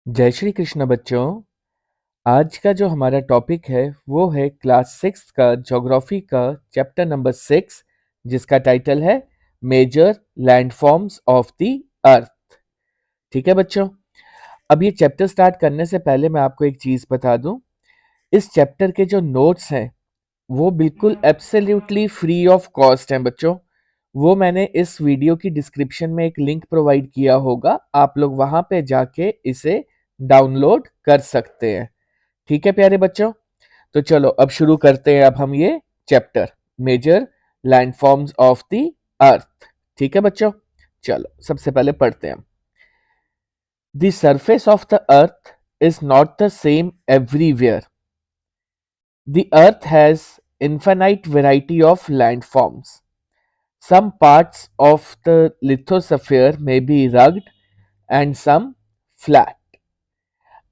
जय श्री कृष्ण बच्चों। आज का जो हमारा टॉपिक है वो है क्लास 6 का ज्योग्राफी का चैप्टर नंबर 6, जिसका टाइटल है major landforms of the earth. ठीक है बच्चों, अब ये चैप्टर स्टार्ट करने से पहले मैं आपको एक चीज बता दूं। इस चैप्टर के जो नोट्स हैं वो बिल्कुल एब्सोल्युटली फ्री ऑफ कॉस्ट हैं बच्चों। वो मैंने इस वीडियो की डिस्क्रिप्शन में एक लिंक प्रोवाइड किया होगा, आप लोग वहां पे जाके इसे डाउनलोड कर सकते हैं। ठीक है प्यारे बच्चों, तो चलो अब शुरू करते हैं। अब हम ये chapter major landforms of the earth. ठीक है बच्चों, चलो सबसे पहले पढ़ते हैं। The surface of the earth is not the same everywhere. The Earth has infinite variety of landforms. Some parts of the lithosphere may be rugged and some flat.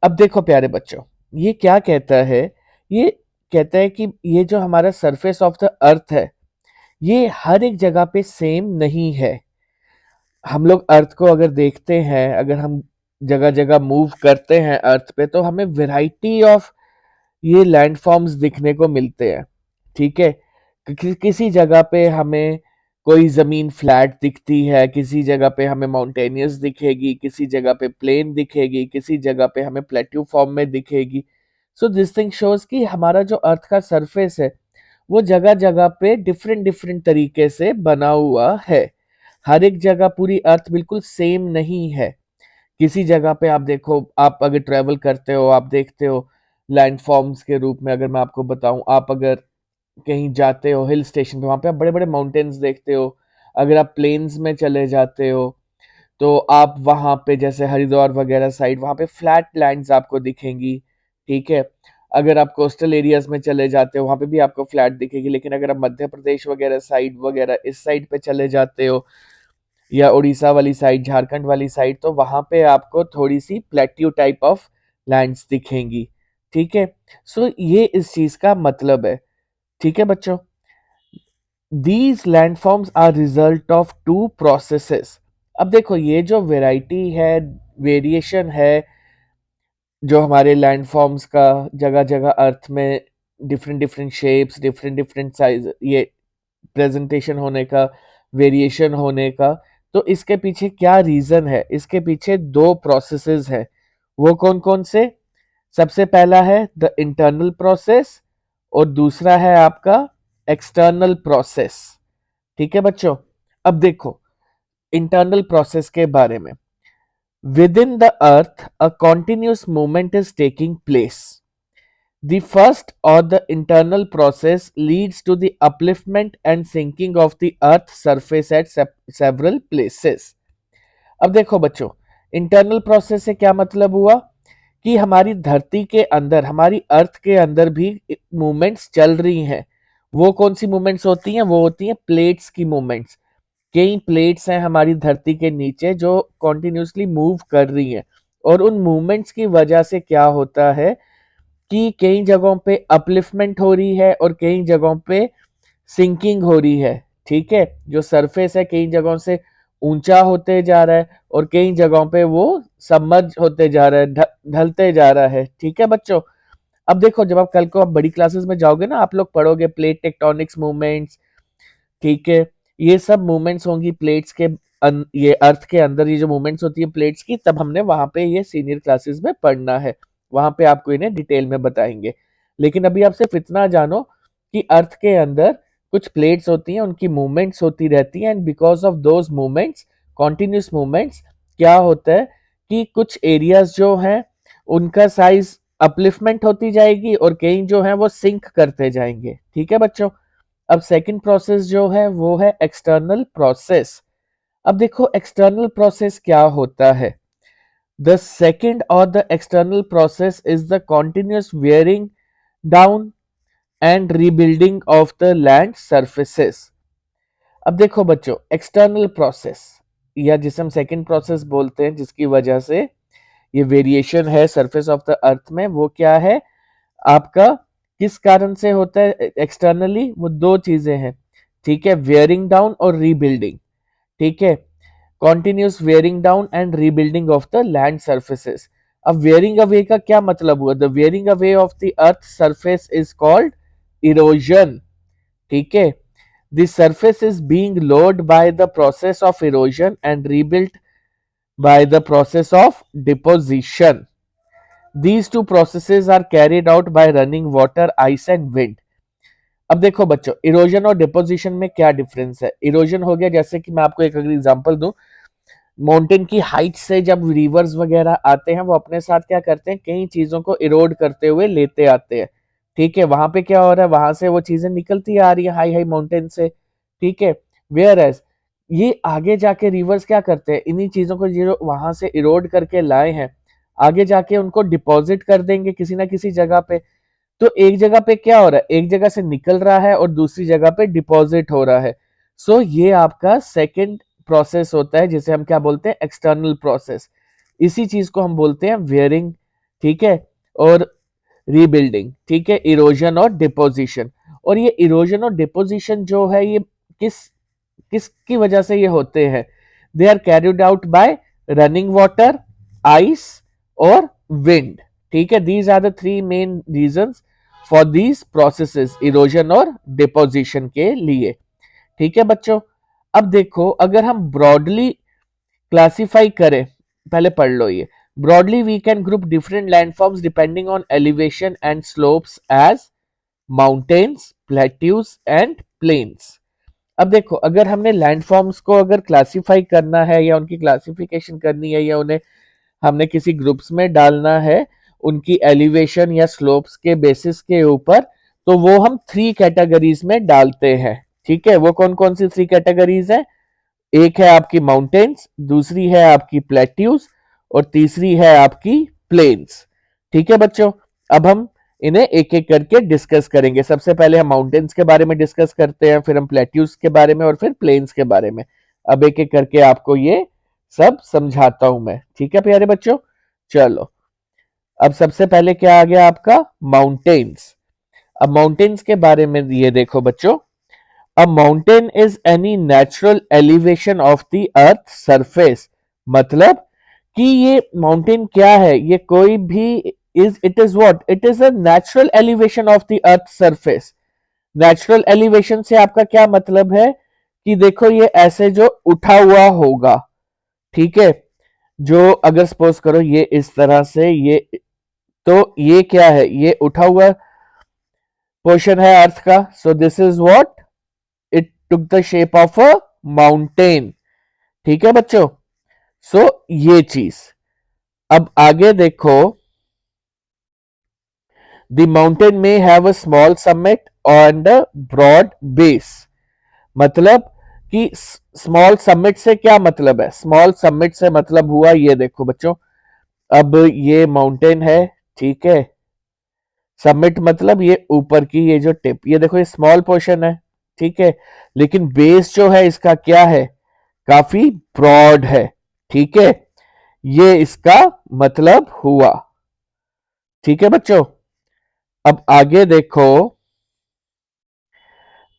अब देखो प्यारे बच्चों, ये क्या कहता है? ये कहता है कि ये जो हमारा सरफेस ऑफ द अर्थ है, ये हर एक जगह पे सेम नहीं है। हम लोग अर्थ को अगर देखते हैं, अगर हम जगह जगह मूव करते हैं अर्थ पे, तो हमें वैरायटी ऑफ ये लैंडफॉर्म्स दिखने को मिलते हैं। ठीक है, किसी जगह पे हमें कोई जमीन फ्लैट दिखती है, किसी जगह पे हमें माउंटेनियस दिखेगी, किसी जगह पे प्लेन दिखेगी, किसी जगह पे हमें प्लेट्यू फॉर्म में दिखेगी। सो दिस थिंग शोज कि हमारा जो अर्थ का सरफेस है वो जगह जगह पे डिफरेंट डिफरेंट तरीके से बना हुआ है। हर एक जगह पूरी अर्थ बिल्कुल सेम नहीं है। किसी जगह पे आप देखो, आप अगर ट्रेवल करते हो, आप देखते हो लैंडफॉर्म्स के रूप में। अगर मैं आपको बताऊं, आप अगर कहीं जाते हो हिल स्टेशन पे, वहां पे आप बड़े बड़े माउंटेन्स देखते हो। अगर आप प्लेन्स में चले जाते हो तो आप वहां पे जैसे हरिद्वार वगैरह साइड, वहां पे फ्लैट लैंड्स आपको दिखेंगी। ठीक है, अगर आप कोस्टल एरियाज में चले जाते हो वहां पे भी आपको फ्लैट दिखेगी। लेकिन अगर आप मध्य प्रदेश वगैरह साइड वगैरह इस साइड पे चले जाते हो, या उड़ीसा वाली साइड, झारखंड वाली साइड, तो वहां पे आपको थोड़ी सी प्लेट्यू टाइप ऑफ लैंड्स दिखेंगी। ठीक है, सो ये इस चीज का मतलब है। ठीक है बच्चों, these landforms are result of two processes. अब देखो, ये जो वेराइटी है, वेरिएशन है जो हमारे लैंडफॉर्म्स का जगह जगह अर्थ में different different shapes, different different size, ये प्रेजेंटेशन होने का, वेरिएशन होने का, तो इसके पीछे क्या रीजन है? इसके पीछे दो प्रोसेसेस है। वो कौन कौन से? सबसे पहला है द इंटरनल प्रोसेस और दूसरा है आपका एक्सटर्नल प्रोसेस। ठीक है बच्चों, अब देखो इंटरनल प्रोसेस के बारे में। With in the earth a continuous movement is taking place. The first or the internal process leads to the upliftment and sinking of the earth's surface at several places. अब देखो बच्चों, internal process से क्या मतलब हुआ कि हमारी धरती के अंदर, हमारी अर्थ के अंदर भी मूवमेंट्स चल रही हैं। वो कौन सी मूवमेंट्स होती हैं? वो होती हैं प्लेट्स की मूवमेंट्स। कई प्लेट्स हैं हमारी धरती के नीचे जो कॉन्टिन्यूसली मूव कर रही हैं, और उन मूवमेंट्स की वजह से क्या होता है कि कई जगहों पे अपलिफ्टमेंट हो रही है और कई जगहों पे सिंकिंग हो रही है। ठीक है, जो सरफेस है कई जगहों से ऊंचा होते जा रहा है और कई जगहों पे वो सबमर्ज होते जा रहा है, ढलते जा रहा है। ठीक है बच्चों, अब देखो जब आप कल को आप बड़ी क्लासेस में जाओगे ना, आप लोग पढ़ोगे प्लेट टेक्टोनिक्स मूवमेंट्स। ठीक है, ये सब मूवमेंट्स होंगी प्लेट्स के ये अर्थ के अंदर, ये जो मूवमेंट्स होती है प्लेट्स की, तब हमने वहां पे ये सीनियर क्लासेस में पढ़ना है। वहां पे आपको इन्हें डिटेल में बताएंगे। लेकिन अभी आप सिर्फ इतना जानो कि अर्थ के अंदर कुछ प्लेट्स होती हैं, उनकी मूवमेंट्स होती रहती हैं, and because of those movements, continuous movements, क्या होता है कि कुछ एरियाज जो हैं उनका साइज अपलिफ्टमेंट होती जाएगी और कई जो है वो सिंक करते जाएंगे। ठीक है बच्चों, अब सेकंड प्रोसेस जो है वो है एक्सटर्नल प्रोसेस। अब देखो एक्सटर्नल प्रोसेस क्या होता है। द सेकंड और the external process is the continuous wearing down and rebuilding of the land surfaces. अब देखो बच्चों, एक्सटर्नल प्रोसेस या जिसे हम सेकंड प्रोसेस बोलते हैं, जिसकी वजह से ये वेरिएशन है सरफेस ऑफ द अर्थ में, वो क्या है आपका? किस कारण से होता है एक्सटर्नली? वो दो चीजें हैं। ठीक है, वेयरिंग डाउन और रीबिल्डिंग। ठीक है, continuous wearing down and rebuilding of the land surfaces. अब वेयरिंग अवे का क्या मतलब हुआ? The wearing away of the earth surface is called erosion. ठीक है, the surface is being load by the process of erosion and rebuilt by the process of deposition. These two processes are carried out by running water, ice and wind. अब देखो बच्चों, erosion और deposition में क्या difference है? Erosion हो गया, जैसे कि मैं आपको एक अगर एग्जांपल दूं, माउंटेन की हाइट से जब रिवर्स वगैरह आते हैं वो अपने साथ क्या करते हैं, कई चीजों को इरोड करते हुए लेते आते हैं। ठीक है, वहां पे क्या हो रहा है, वहां से वो चीजें निकलती आ रही है हाई हाई माउंटेन से। ठीक है, वेयर एज ये आगे जाके रिवर्स क्या करते हैं, इन्हीं चीजों को जो वहां से इरोड करके लाए हैं आगे जाके उनको डिपॉजिट कर देंगे किसी ना किसी जगह पे। तो एक जगह पे क्या हो रहा है, एक जगह से निकल रहा है और दूसरी जगह पे डिपॉजिट हो रहा है। सो ये आपका सेकंड प्रोसेस होता है जिसे हम क्या बोलते हैं, एक्सटर्नल प्रोसेस। इसी चीज को हम बोलते हैं वेयरिंग। ठीक है, और रीबिल्डिंग। ठीक है, इरोजन और डिपोजिशन। और ये इरोजन और डिपोजिशन जो है ये किस किसकी वजह से ये होते हैं? They are carried out by running water, ice और विंड। ठीक है, these are the three main reasons for these processes, erosion और डिपोजिशन के लिए। ठीक है बच्चों, अब देखो अगर हम ब्रॉडली क्लासिफाई करें, पहले पढ़ लो ये। Broadly we can group different landforms depending on elevation and slopes as mountains, plateaus and plains. अब देखो अगर हमने लैंडफॉर्म्स को अगर क्लासिफाई करना है या उनकी क्लासिफिकेशन करनी है या उन्हें हमने किसी ग्रुप्स में डालना है उनकी एलिवेशन या स्लोप्स के बेसिस के ऊपर, तो वो हम थ्री कैटेगरीज में डालते हैं। ठीक है, वो कौन कौन सी थ्री कैटेगरीज है? एक है आपकी माउंटेन्स, दूसरी है आपकी प्लेट्यूज और तीसरी है आपकी प्लेन्स। ठीक है बच्चों, अब हम इन्हें एक एक करके डिस्कस करेंगे। सबसे पहले हम माउंटेन्स के बारे में डिस्कस करते हैं, फिर हम प्लेट्यूज के बारे में और फिर प्लेन्स के बारे में। अब एक एक करके आपको ये सब समझाता हूं मैं। ठीक है प्यारे बच्चों, चलो अब सबसे पहले क्या आ गया आपका, माउंटेन्स। अब माउंटेन्स के बारे में ये देखो बच्चों, अ mountain is any natural elevation of the earth surface. मतलब कि ये माउंटेन क्या है, ये कोई भी is it is what, it is a natural elevation of the earth surface. Natural elevation से आपका क्या मतलब है कि देखो ये ऐसे जो उठा हुआ होगा। ठीक है, जो अगर सपोज करो ये इस तरह से, ये तो ये क्या है, ये उठा हुआ पोर्शन है अर्थ का। So this is what, it took the shape of a mountain. ठीक है बच्चों, सो ये चीज। अब आगे देखो, the mountain may have a small summit and a broad base. मतलब कि स्मॉल समिट से क्या मतलब है, स्मॉल समिट से मतलब हुआ ये देखो बच्चों, अब ये माउंटेन है। ठीक है, समिट मतलब ये ऊपर की ये जो टिप, ये देखो ये स्मॉल पोर्शन है। ठीक है, लेकिन बेस जो है इसका क्या है, काफी ब्रॉड है। ठीक है, ये इसका मतलब हुआ। ठीक है बच्चों, अब आगे देखो,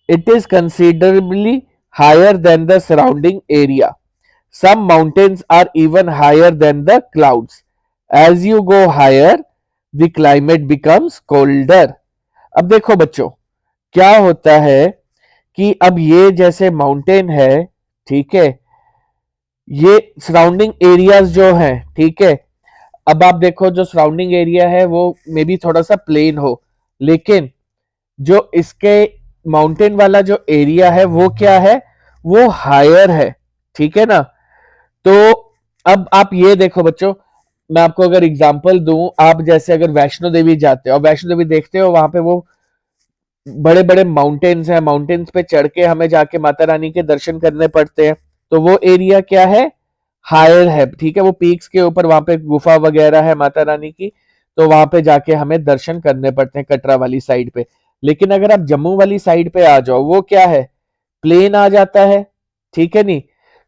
it is considerably higher than the surrounding area. Some mountains are even higher than the clouds. As you go higher the climate becomes colder. अब देखो बच्चों क्या होता है कि अब ये जैसे माउंटेन है, ठीक है, ये सराउंडिंग एरियाज जो हैं, ठीक है, अब आप देखो जो सराउंडिंग एरिया है वो मे बी थोड़ा सा प्लेन हो, लेकिन जो इसके माउंटेन वाला जो एरिया है वो क्या है, वो हायर है। ठीक है ना, तो अब आप ये देखो बच्चों, मैं आपको अगर एग्जांपल दूं, आप जैसे अगर वैष्णो देवी जाते हो और वैष्णो देवी देखते हो, वहां पे वो बड़े बड़े माउंटेन्स हैं, माउंटेन्स पे चढ़ के हमें जाके माता रानी के दर्शन करने पड़ते हैं। तो वो एरिया क्या है, हायर है। ठीक है, वो पीक्स के ऊपर वहां पे गुफा वगैरह है माता रानी की, तो वहां पे जाके हमें दर्शन करने पड़ते हैं कटरा वाली साइड पे। लेकिन अगर आप जम्मू वाली साइड पे आ जाओ, वो क्या है, प्लेन आ जाता है। ठीक है नहीं,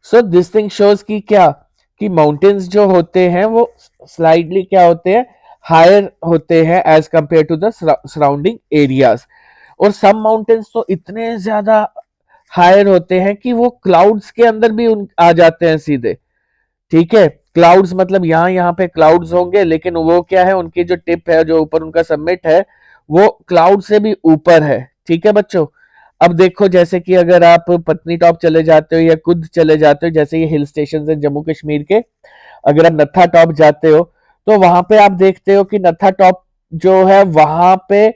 सो दिस थिंग शोज की क्या, कि माउंटेन्स जो होते हैं वो स्लाइडली क्या होते हैं, हायर होते हैं as compare to the surrounding areas. और सम माउंटेन्स तो इतने ज्यादा हायर होते हैं कि वो क्लाउड्स के अंदर भी आ जाते हैं सीधे। ठीक है। क्लाउड्स मतलब यहाँ पे क्लाउड्स होंगे, लेकिन वो क्या है, उनकी जो टिप है, जो ऊपर उनका सबमिट है, वो क्लाउड से भी ऊपर है। ठीक है बच्चों। अब देखो, जैसे कि अगर आप पत्नी टॉप चले जाते हो या कुद चले जाते हो, जैसे ये हिल स्टेशन है जम्मू कश्मीर के, अगर आप नत्था टॉप जाते हो तो वहां पे आप देखते हो कि नत्था टॉप जो है वहां पे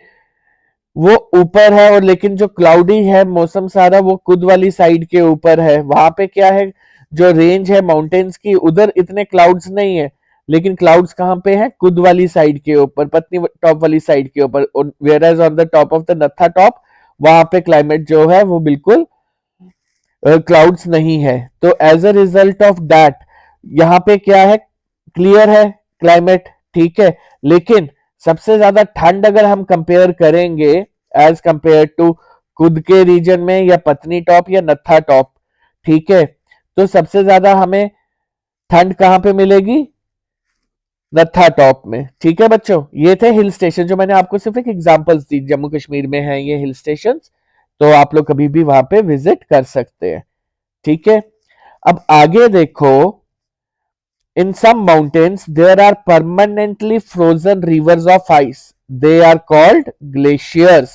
वो ऊपर है, और लेकिन जो क्लाउडी है मौसम सारा, वो कुद वाली साइड के ऊपर है। वहां पे क्या है, जो रेंज है माउंटेन्स की, उधर इतने क्लाउड्स नहीं है, लेकिन क्लाउड्स कहाँ पे है, कुद वाली साइड के ऊपर, पत्नी टॉप वाली साइड के ऊपर। Whereas on the top of the नत्था टॉप, वहां पे क्लाइमेट जो है वो बिल्कुल क्लाउड्स नहीं है। तो as a result of that यहाँ पे क्या है, क्लियर है क्लाइमेट। ठीक है। लेकिन सबसे ज्यादा ठंड अगर हम कंपेयर करेंगे एज कंपेयर टू खुद के रीजन में, या पत्नी टॉप या नत्था टॉप, ठीक है, तो सबसे ज्यादा हमें ठंड कहां पे मिलेगी, नत्था टॉप में। ठीक है बच्चों, ये थे हिल स्टेशन, जो मैंने आपको सिर्फ एक एग्जांपल्स दी। जम्मू कश्मीर में है ये हिल स्टेशन, तो आप लोग कभी भी वहां पे विजिट कर सकते हैं। ठीक है। अब आगे देखो, in some mountains there are permanently frozen rivers of ice, they are called glaciers.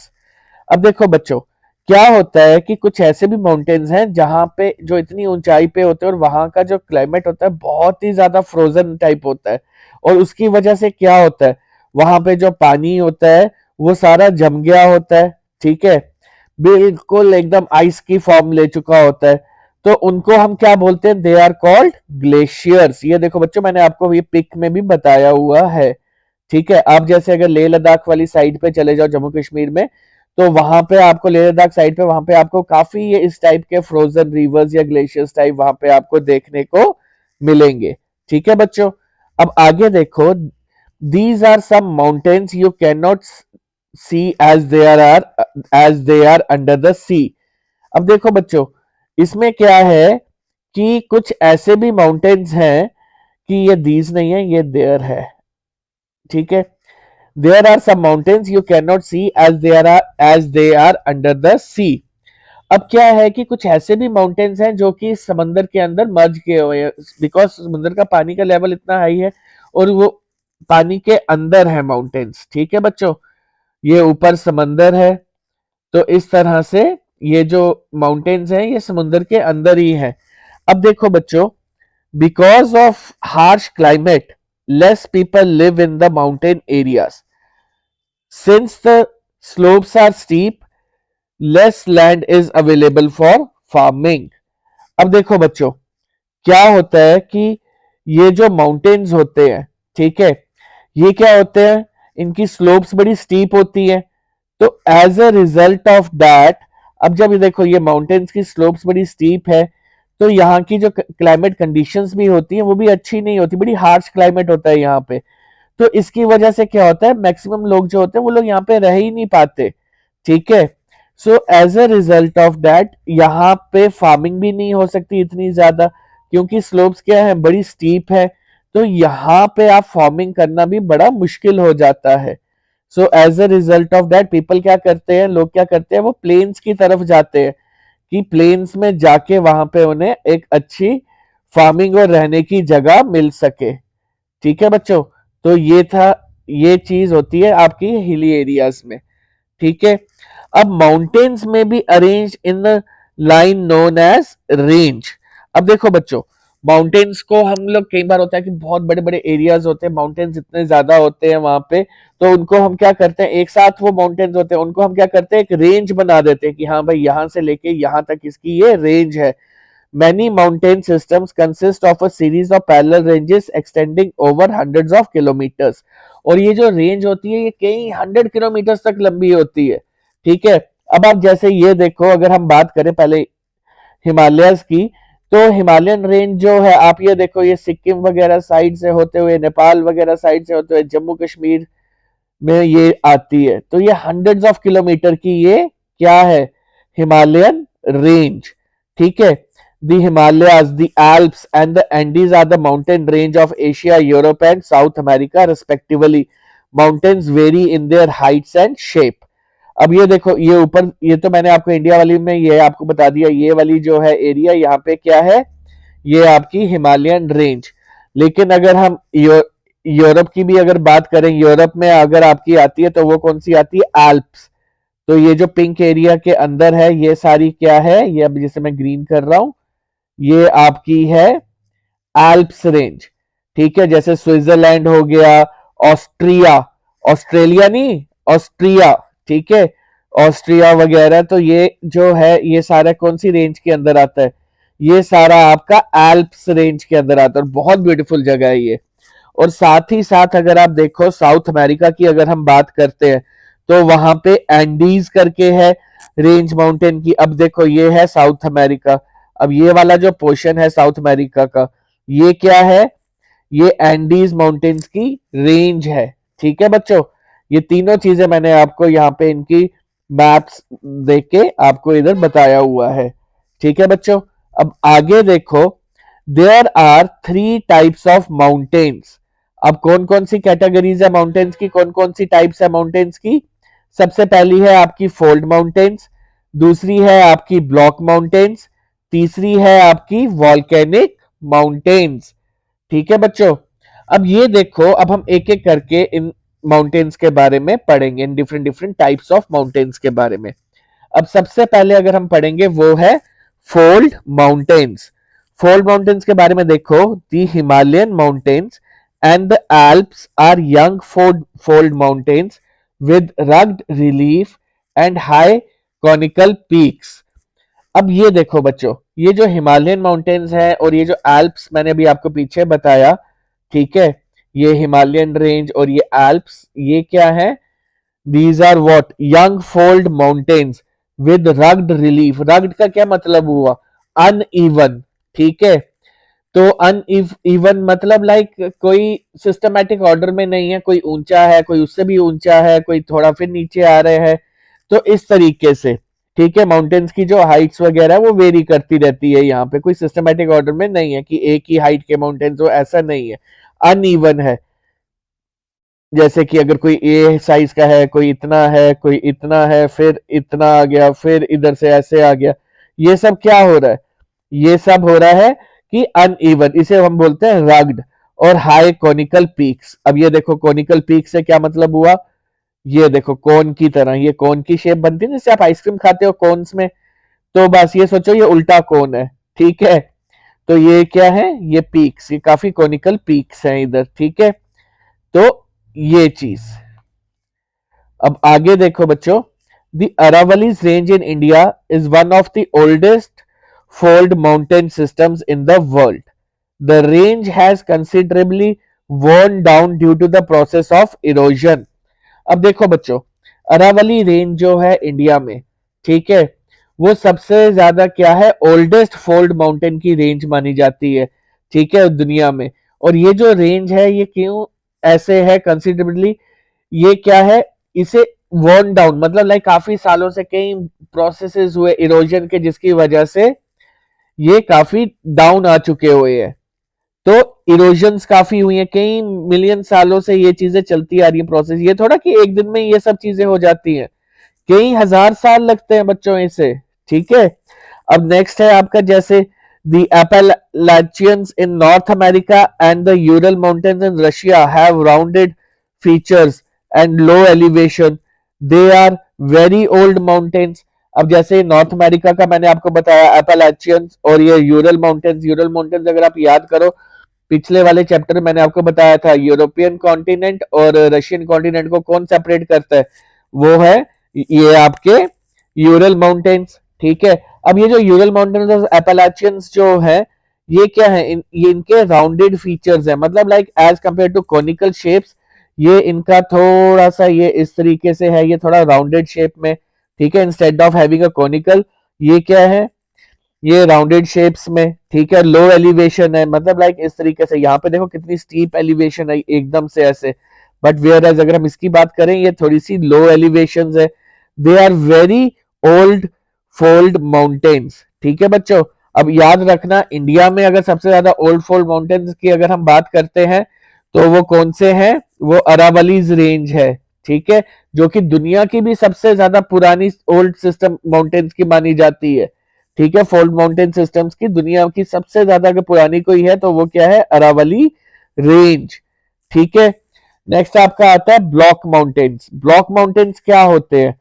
अब देखो बच्चों, क्या होता है कि कुछ ऐसे भी माउंटेन्स हैं जहां पे जो इतनी ऊंचाई पे होते हैं, और वहां का जो क्लाइमेट होता है बहुत ही ज्यादा फ्रोजन टाइप होता है, और उसकी वजह से क्या होता है, वहां पे जो पानी होता है वो सारा जम गया होता है। ठीक है। बिल्कुल एकदम आइस की फॉर्म ले चुका होता है। तो उनको हम क्या बोलते हैं, दे आर कॉल्ड ग्लेशियर्स। ये देखो बच्चों, मैंने आपको ये पिक में भी बताया हुआ है। ठीक है। आप जैसे अगर लेह लद्दाख वाली साइड पे चले जाओ जम्मू कश्मीर में, तो वहां पे आपको, लेह लद्दाख साइड पे, वहां पे आपको काफी ये इस टाइप के फ्रोजन रिवर्स या ग्लेशियर्स टाइप वहां पे आपको देखने को मिलेंगे। ठीक है बच्चों। अब आगे देखो, these are some mountains you can not see as they are under the sea. अब देखो बच्चों, इसमें क्या है कि कुछ ऐसे भी माउंटेन्स हैं कि ये दीज नहीं है, ये देयर है। ठीक है। There are some mountains you can not see as they are under the sea. अब क्या है कि कुछ ऐसे भी माउंटेन्स हैं जो कि समंदर के अंदर मर्ज किए हुए हैं, बिकॉज समुद्र का पानी का लेवल इतना हाई है, और वो पानी के अंदर है माउंटेन्स। ठीक है बच्चों, ये ऊपर समंदर है, तो इस तरह से ये जो माउंटेन्स हैं ये समुद्र के अंदर ही है। अब देखो बच्चों, because of harsh climate, less people live in the mountain areas, since the slopes are steep, less land is available for farming. अब देखो बच्चों, क्या होता है कि ये जो माउंटेन्स होते हैं, ठीक है, ये क्या होते हैं, इनकी स्लोप्स बड़ी स्टीप होती है। तो as a result of that, अब जब ये देखो ये माउंटेन्स की स्लोप्स बड़ी स्टीप है, तो यहाँ की जो क्लाइमेट कंडीशंस भी होती है वो भी अच्छी नहीं होती, बड़ी हार्श क्लाइमेट होता है यहाँ पे। तो इसकी वजह से क्या होता है, मैक्सिमम लोग जो होते हैं वो लोग यहाँ पे रह ही नहीं पाते। ठीक है। So as a result of that यहाँ पे फार्मिंग भी नहीं हो सकती इतनी ज्यादा, क्योंकि स्लोप्स क्या है, बड़ी स्टीप है। तो यहाँ पे आप फार्मिंग करना भी बड़ा मुश्किल हो जाता है। So as a result of that people क्या करते हैं, लोग क्या करते हैं, वो प्लेन्स की तरफ जाते हैं, कि प्लेन्स में जाके वहां पे उन्हें एक अच्छी फार्मिंग और रहने की जगह मिल सके। ठीक है बच्चों। तो ये था, ये चीज होती है आपकी हिली एरियाज में। ठीक है। अब माउंटेन्स में भी arrange in line known as range. अब देखो बच्चों, माउंटेन्स को हम लोग, कई बार होता है कि बहुत बड़े बड़े एरियाज होते हैं, माउंटेन्स इतने ज्यादा होते हैं वहां पे, तो उनको हम क्या करते हैं, एक साथ वो माउंटेन्स होते हैं, उनको हम क्या करते हैं, एक रेंज बना देते हैं कि हाँ भाई यहां से लेके यहां तक इसकी ये रेंज है। Many mountain systems consist of a series of parallel ranges extending over hundreds of kilometers. और ये जो रेंज होती है ये कई 100 किलोमीटर तक लंबी होती है। ठीक है। अब आप जैसे ये देखो, अगर हम बात करें पहले हिमालयस की, तो हिमालयन रेंज जो है, आप ये देखो, ये सिक्किम वगैरह साइड से होते हुए, नेपाल वगैरह साइड से होते हुए जम्मू कश्मीर में ये आती है। तो ये हंड्रेड्स ऑफ किलोमीटर की ये क्या है, हिमालयन रेंज। ठीक है। The Himalayas, the Alps and the Andes are the mountain range of Asia, Europe and South America respectively. Mountains vary in their heights and shape. अब ये देखो, ये ऊपर, ये तो मैंने आपको इंडिया वाली में ये आपको बता दिया, ये वाली जो है एरिया, यहाँ पे क्या है, ये आपकी हिमालयन रेंज। लेकिन अगर हम यूरोप की भी अगर बात करें, यूरोप में अगर आपकी आती है तो वो कौन सी आती है, एल्प्स। तो ये जो पिंक एरिया के अंदर है ये सारी क्या है, ये अब जिसे मैं ग्रीन कर रहा हूं, ये आपकी है एल्प्स रेंज। ठीक है, जैसे स्विट्जरलैंड हो गया, ऑस्ट्रिया, ऑस्ट्रेलिया नहीं, ऑस्ट्रिया, ठीक है, ऑस्ट्रिया वगैरह, तो ये जो है ये सारा कौन सी रेंज के अंदर आता है, ये सारा आपका एल्प्स रेंज के अंदर आता है, और बहुत ब्यूटीफुल जगह है ये। और साथ ही साथ अगर आप देखो साउथ अमेरिका की अगर हम बात करते हैं तो वहां पे एंडीज करके है रेंज माउंटेन की। अब देखो ये है साउथ अमेरिका, अब ये वाला जो पोर्शन है साउथ अमेरिका का, ये क्या है, ये एंडीज माउंटेन्स की रेंज है। ठीक है बच्चों, ये तीनों चीजें मैंने आपको यहाँ पे इनकी मैप्स देख के आपको इधर बताया हुआ है। ठीक है बच्चों, अब आगे देखो, there are 3 types of mountains. अब कौन कौन सी कैटेगरीज है माउंटेन्स की, कौन कौन सी टाइप्स है माउंटेन्स की। सबसे पहली है आपकी फोल्ड माउंटेन्स, दूसरी है आपकी ब्लॉक माउंटेन्स, तीसरी है आपकी वॉल्केनिक माउंटेन्स। ठीक है बच्चों, अब ये देखो, अब हम एक एक करके इन माउंटेन्स के बारे में पढ़ेंगे, in different different types of mountains के बारे में। अब सबसे पहले अगर हम पढ़ेंगे वो है फोल्ड माउंटेन्स। फोल्ड माउंटेन्स के बारे में देखो, the Himalayan mountains and the Alps are young fold mountains with rugged relief and high conical peaks। अब ये देखो बच्चों, ये जो हिमालयन माउंटेन्स है और ये जो एल्प्स मैंने अभी आपको पीछे बताया, ठीक है, ये हिमालयन रेंज और ये एल्प्स, ये क्या है, these are what, young fold mountains with rugged relief. Rugged का क्या मतलब हुआ, अनइवन। ठीक है, तो अनइवन मतलब लाइक कोई सिस्टमैटिक ऑर्डर में नहीं है, कोई ऊंचा है, कोई उससे भी ऊंचा है, कोई थोड़ा फिर नीचे आ रहे हैं, तो इस तरीके से। ठीक है, माउंटेन्स की जो हाइट्स वगैरह वो वेरी करती रहती है, यहाँ पे कोई सिस्टमैटिक ऑर्डर में नहीं है कि एक ही हाइट के माउंटेन्स हो, ऐसा नहीं है, अनइवन है। जैसे कि अगर कोई ए साइज का है, कोई इतना है, कोई इतना है, फिर इतना आ गया, फिर इधर से ऐसे आ गया, ये सब क्या हो रहा है, ये सब हो रहा है कि अनइवन, इसे हम बोलते हैं रग्ड। और हाई कोनिकल पीक्स, अब ये देखो कोनिकल पीक से क्या मतलब हुआ, ये देखो कोन की तरह, ये कोन की शेप बनती है जैसे आप आइसक्रीम खाते हो कोन्स में, तो बस ये सोचो ये उल्टा कोन है। ठीक है, तो ये क्या है, ये पीक्स, ये काफी कोनिकल पीक्स हैं इधर। ठीक है, तो ये चीज। अब आगे देखो बच्चों, the Aravallis range in India is one of the oldest fold mountain systems in the world. The range has considerably worn down due to the process of erosion. अब देखो बच्चों, अरावली रेंज जो है इंडिया में, ठीक है, वो सबसे ज्यादा क्या है, ओल्डेस्ट फोल्ड माउंटेन की रेंज मानी जाती है। ठीक है, दुनिया में। और ये जो रेंज है ये क्यों ऐसे है कंसिडरेबली, ये क्या है, इसे वर्न डाउन मतलब लाइक काफी सालों से कई प्रोसेसेस हुए इरोजन के, जिसकी वजह से ये काफी डाउन आ चुके हुए हैं। तो इरोजन्स काफी हुई है, कई मिलियन सालों से ये चीजें चलती आ रही है प्रोसेस, ये थोड़ा कि एक दिन में ये सब चीजें हो जाती हैं, कई हजार साल लगते हैं बच्चों इसे। ठीक है, अब नेक्स्ट है आपका जैसे the Appalachians in North America and the Ural Mountains in Russia have rounded features and low elevation. They are very old mountains. अब जैसे नॉर्थ अमेरिका का मैंने आपको बताया एपेलाचियंस, और ये यूरल माउंटेन्स, यूरल माउंटेन्स अगर आप याद करो पिछले वाले चैप्टर में मैंने आपको बताया था, यूरोपियन कॉन्टिनेंट और रशियन कॉन्टिनेंट को कौन सेपरेट करता है, वो है ये आपके यूरल माउंटेन्स। ठीक है, अब ये जो यूरल माउंटेन्स और एपेलाचियंस जो है, ये क्या है, ये इनके राउंडेड फीचर्स है, मतलब like as compare to conical shapes, ये इनका थोड़ा सा ये इस तरीके से है, ये थोड़ा राउंडेड शेप में। ठीक है, instead of having a conical, ये क्या है, ये राउंडेड शेप्स में। ठीक है, लो एलिवेशन है, मतलब लाइक इस तरीके से, यहाँ पे देखो कितनी स्टीप एलिवेशन है एकदम से ऐसे, बट वेयर एज अगर हम इसकी बात करें ये थोड़ी सी लो एलिवेशन है। They are very old fold mountains. ठीक है बच्चों, अब याद रखना इंडिया में अगर सबसे ज्यादा ओल्ड फोल्ड माउंटेन्स की अगर हम बात करते हैं तो वो कौन से हैं, वो अरावलीज रेंज है। ठीक है, जो कि दुनिया की भी सबसे ज्यादा पुरानी ओल्ड सिस्टम माउंटेन्स की मानी जाती है। ठीक है, फोल्ड माउंटेन सिस्टम्स की दुनिया की सबसे ज्यादा अगर पुरानी कोई है तो वो क्या है, अरावली रेंज। ठीक है, नेक्स्ट आपका आता है ब्लॉक माउंटेन्स। ब्लॉक माउंटेन्स क्या होते हैं?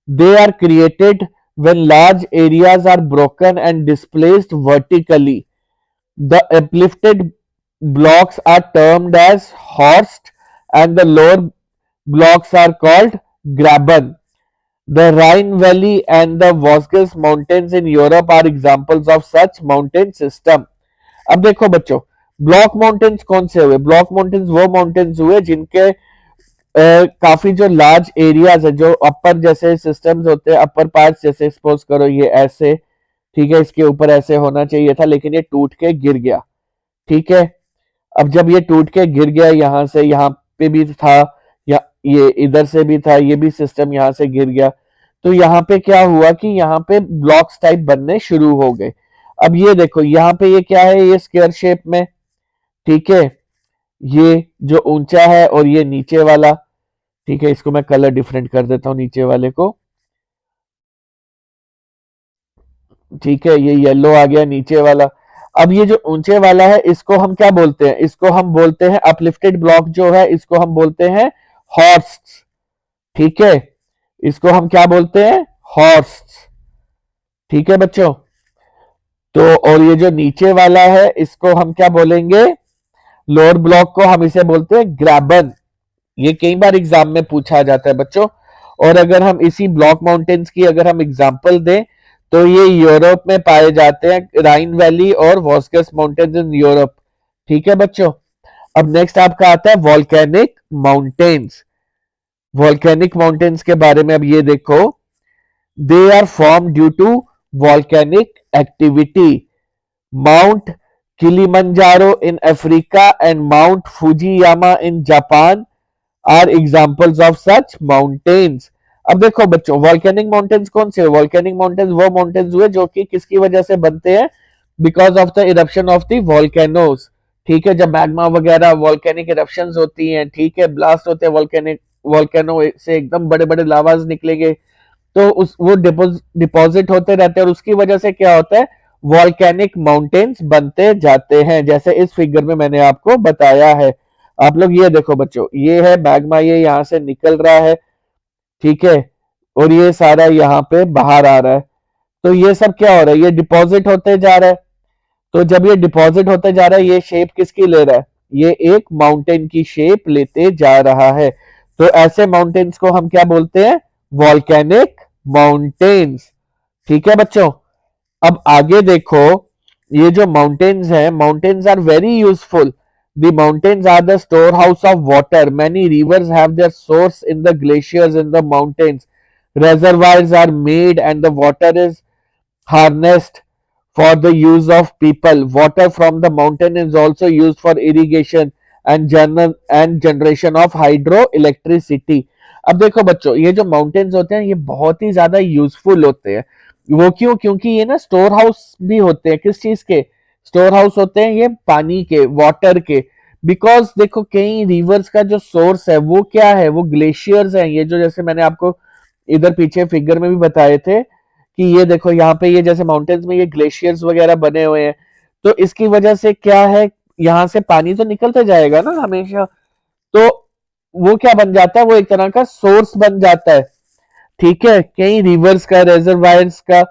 They are created when large areas are broken and displaced vertically. The uplifted blocks are termed as horst and the lower blocks are called graben. The Rhine Valley and the Vosges Mountains in Europe are examples of such mountain system. अब देखो बच्चों, block mountains कौन से हुए? Block mountains वो mountains हुए जिनके काफी जो लार्ज एरियाज है, जो अपर जैसे सिस्टम्स होते हैं, अपर पार्ट्स जैसे सपोज करो ये ऐसे, ठीक है, इसके ऊपर ऐसे होना चाहिए था लेकिन ये टूट के गिर गया। ठीक है, अब जब ये टूट के गिर गया, यहाँ से यहाँ पे भी था, या ये इधर से भी था, ये भी सिस्टम यहाँ से गिर गया, तो यहाँ पे क्या हुआ कि यहाँ पे ब्लॉक्स टाइप बनने शुरू हो गए। अब ये देखो यहाँ पे ये क्या है, ये स्क्वायर शेप में, ठीक है, ये जो ऊंचा है और ये नीचे वाला, ठीक है, इसको मैं कलर डिफरेंट कर देता हूँ नीचे वाले को। ठीक है, ये येलो आ गया नीचे वाला। अब ये जो ऊंचे वाला है इसको हम क्या बोलते हैं? इसको हम बोलते हैं अपलिफ्टेड ब्लॉक जो है, इसको हम बोलते हैं हॉर्स। ठीक है, इसको हम क्या बोलते हैं? हॉर्स। ठीक है बच्चों, तो और ये जो नीचे वाला है इसको हम क्या बोलेंगे? लोअर ब्लॉक को हम इसे बोलते हैं ग्रैबन। ये कई बार एग्जाम में पूछा जाता है बच्चों। और अगर हम इसी ब्लॉक माउंटेन्स की अगर हम एग्जांपल दें तो ये यूरोप में पाए जाते हैं, राइन वैली और वॉस्कस माउंटेन्स इन यूरोप। ठीक है बच्चों, अब नेक्स्ट आपका आता है वॉल्केनिक माउंटेन्स। वॉल्केनिक माउंटेन्स के बारे में अब ये देखो, they are form due to volcanic activity. Mount Kilimanjaro in Africa and mount Fujiyama in Japan are examples of such mountains. अब देखो बच्चों, वॉल्केनिक माउंटेन्स कौन से? वॉल्केनिक माउंटेन्स वो माउंटेन्स हुए जो कि किसकी वजह से बनते हैं? Because of the eruption of the volcanoes. ठीक है, जब मैग्मा वगैरह वॉल्केनिक इरप्शंस होती हैं, ठीक है, ब्लास्ट होते हैं वॉल्केनिक, वॉल्केनो से एकदम बड़े बड़े लावाज निकलेंगे, तो उस वो डिपॉजिट होते रहते हैं और उसकी वजह से क्या होता है? वॉल्केनिक माउंटेन्स बनते जाते हैं, जैसे इस फिगर में मैंने आपको बताया है। आप लोग ये देखो बच्चों, ये है मैग्मा, ये यहाँ से निकल रहा है, ठीक है, और ये सारा यहाँ पे बाहर आ रहा है, तो ये सब क्या हो रहा है? ये डिपॉजिट होते जा रहा है। तो जब ये डिपॉजिट होते जा रहा है, ये शेप किसकी ले रहा है? ये एक माउंटेन की शेप लेते जा रहा है। तो ऐसे माउंटेन्स को हम क्या बोलते हैं? Volcanic mountains. ठीक है बच्चों, अब आगे देखो, ये जो माउंटेन्स हैं, mountains are very useful. The mountains are the storehouse of water. Many rivers have their source in the glaciers in the mountains. Reservoirs are made and the water is harnessed for the use of people. Water from the mountain is also used for irrigation and generation of hydroelectricity. अब देखो बच्चों, ये जो mountains होते हैं ये बहुत ही ज्यादा यूजफुल होते हैं। वो क्यों? क्योंकि ये ना स्टोर हाउस भी होते हैं। किस चीज के स्टोर हाउस होते हैं? ये पानी के, वाटर के। बिकॉज देखो, कई रिवर्स का जो सोर्स है वो क्या है? वो ग्लेशियर्स हैं। ये जो जैसे मैंने आपको इधर पीछे फिगर में भी बताए थे कि ये देखो यहाँ पे, ये जैसे माउंटेन्स में ये ग्लेशियर्स वगैरह बने हुए हैं, तो इसकी वजह से क्या है, यहाँ से पानी तो निकलता जाएगा ना हमेशा, तो वो क्या बन जाता है? वो एक तरह का सोर्स बन जाता है। ठीक है, कई रिवर्स का, रिजर्वायर्स का।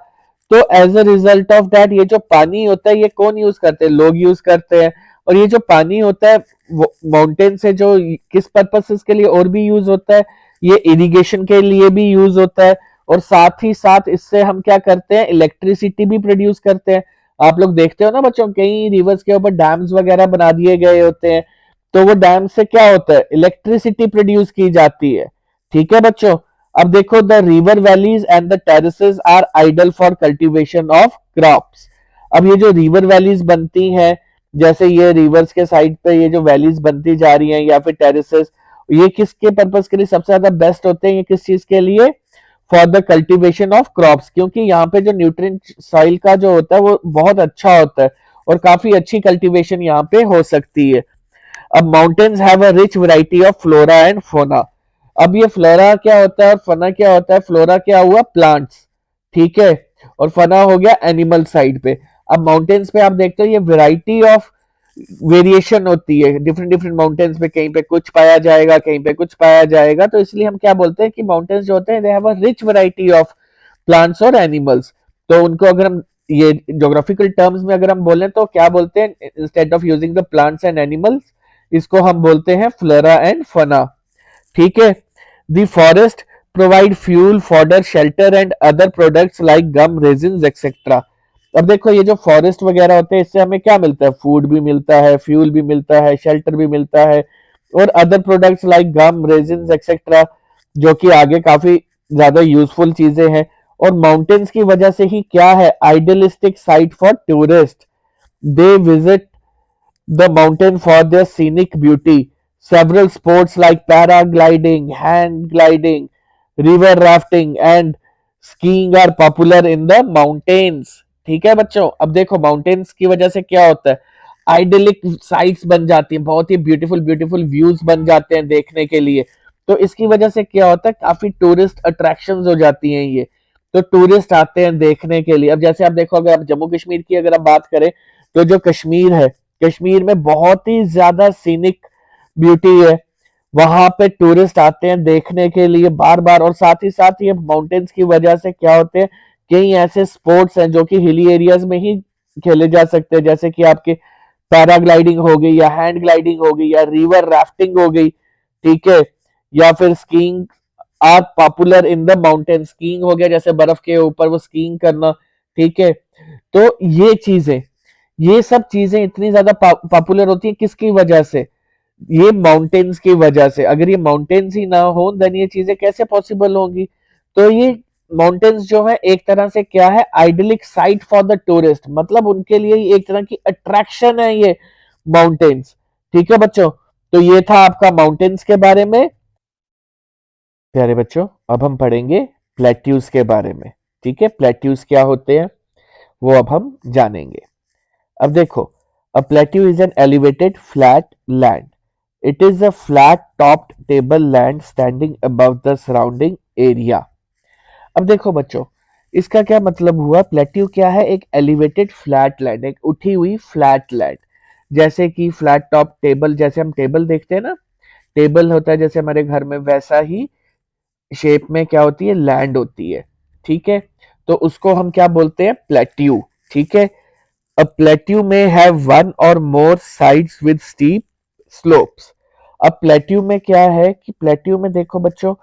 तो as a result of that, ये जो पानी होता है ये कौन यूज करते हैं? लोग यूज करते हैं। और ये जो पानी होता है माउंटेन से, जो किस पर्पसेस के लिए और भी यूज होता है? ये इरिगेशन के लिए भी यूज होता है, और साथ ही साथ इससे हम क्या करते हैं? इलेक्ट्रिसिटी भी प्रोड्यूस करते हैं। आप लोग देखते हो ना बच्चों, कई रिवर्स के ऊपर डैम्स वगैरह बना दिए गए होते हैं, तो वो डैम से क्या होता है? इलेक्ट्रिसिटी प्रोड्यूस की जाती है। ठीक है बच्चों, अब देखो, the river valleys and the terraces are ideal for cultivation of crops. अब ये जो रिवर वैलीज बनती हैं, जैसे ये रिवर्स के साइड पे ये जो वैलीज बनती जा रही हैं या फिर टेरेसेस, ये किसके पर्पस के लिए सबसे ज्यादा बेस्ट होते हैं? ये किस चीज के लिए? For the cultivation of crops, क्योंकि यहाँ पे जो न्यूट्रिएंट सॉइल का जो होता है वो बहुत अच्छा होता है और काफी अच्छी कल्टीवेशन यहाँ पे हो सकती है। अब mountains have a rich variety of flora and fauna. अब ये फ्लोरा क्या होता है और फोना क्या होता है? फ्लोरा क्या हुआ? प्लांट्स। ठीक है, और फना हो गया एनिमल साइड पे। अब माउंटेन्स पे आप देखते हो ये वैरायटी ऑफ वेरिएशन होती है डिफरेंट डिफरेंट माउंटेन्स पे, कहीं पे कुछ पाया जाएगा, कहीं पे कुछ पाया जाएगा, तो इसलिए हम क्या बोलते हैं कि माउंटेन्स जो होते हैं they have a rich variety of plants और एनिमल्स। तो उनको अगर हम ये ज्योग्राफिकल टर्म्स में अगर हम बोलें तो क्या बोलते हैं, instead of using the plants and animals, इसको हम बोलते हैं फ्लोरा एंड फना। ठीक है। The forest provide fuel, fodder, shelter and other products like gum, resin etcetera. अब देखो ये जो फॉरेस्ट वगैरह होते हैं इससे हमें क्या मिलता है, फूड भी मिलता है, फ्यूल भी मिलता है, शेल्टर भी मिलता है, और other products like gum, resin etcetera, जो कि आगे काफी ज्यादा यूजफुल चीजें हैं। और माउंटेन्स की वजह से ही क्या है, idealistic site for tourist, they visit the mountain for their scenic beauty. Several sports like paragliding, hang gliding, river rafting and skiing are popular in the mountains. ठीक है बच्चों, अब देखो माउंटेन्स की वजह से क्या होता है, आइडियलिक साइट्स बन जाती हैं, बहुत ही ब्यूटीफुल ब्यूटीफुल व्यूज बन जाते हैं देखने के लिए। तो इसकी वजह से क्या होता है, काफी टूरिस्ट अट्रैक्शंस हो जाती हैं ये, तो टूरिस्ट आते हैं देखने के लिए। अब जैसे आप देखो, अगर आप जम्मू कश्मीर की अगर आप बात करें, तो जो कश्मीर है, कश्मीर में बहुत ही ज्यादा सीनिक ब्यूटी है, वहां पे टूरिस्ट आते हैं देखने के लिए बार बार। और साथ ही साथ ये माउंटेन्स की वजह से क्या होते हैं, कई ऐसे स्पोर्ट्स हैं जो कि हिली एरियाज में ही खेले जा सकते हैं, जैसे कि आपके पैराग्लाइडिंग हो गई, या हैंड ग्लाइडिंग हो गई, या रिवर राफ्टिंग हो गई, ठीक है, या फिर skiing are popular in the mountain. Skiing हो गया, जैसे बर्फ के ऊपर वो स्कीइंग करना, ठीक है। तो ये चीजें, ये सब चीजें इतनी ज्यादा पॉपुलर होती है किसकी वजह से, ये माउंटेन्स की वजह से। अगर ये माउंटेन्स ही ना हो देन ये चीजें कैसे पॉसिबल होंगी। तो ये माउंटेन्स जो है एक तरह से क्या है, idyllic site for the tourist, मतलब उनके लिए एक तरह की अट्रैक्शन है ये माउंटेन्स। ठीक है बच्चों, तो ये था आपका माउंटेन्स के बारे में। प्यारे बच्चों, अब हम पढ़ेंगे प्लेट्यूज के बारे में। ठीक है, प्लेट्यूज क्या होते हैं वो अब हम जानेंगे। अब देखो, a plateau is an elevated flat land. It is a flat topped table land standing above the surrounding area. अब देखो बच्चों, इसका क्या मतलब हुआ, प्लेट्यू क्या है, एक एलिवेटेड फ्लैट लैंड, एक उठी हुई फ्लैट लैंड। जैसे कि फ्लैट टॉप टेबल, जैसे हम टेबल देखते हैं ना, टेबल होता है जैसे हमारे घर में, वैसा ही शेप में क्या होती है, लैंड होती है। ठीक है, तो उसको हम क्या बोलते हैं, प्लेट्यू। ठीक है, A plateau may have one or more sides with steep slopes. अब प्लेट्यू में क्या है कि प्लेट्यू में देखो बच्चों,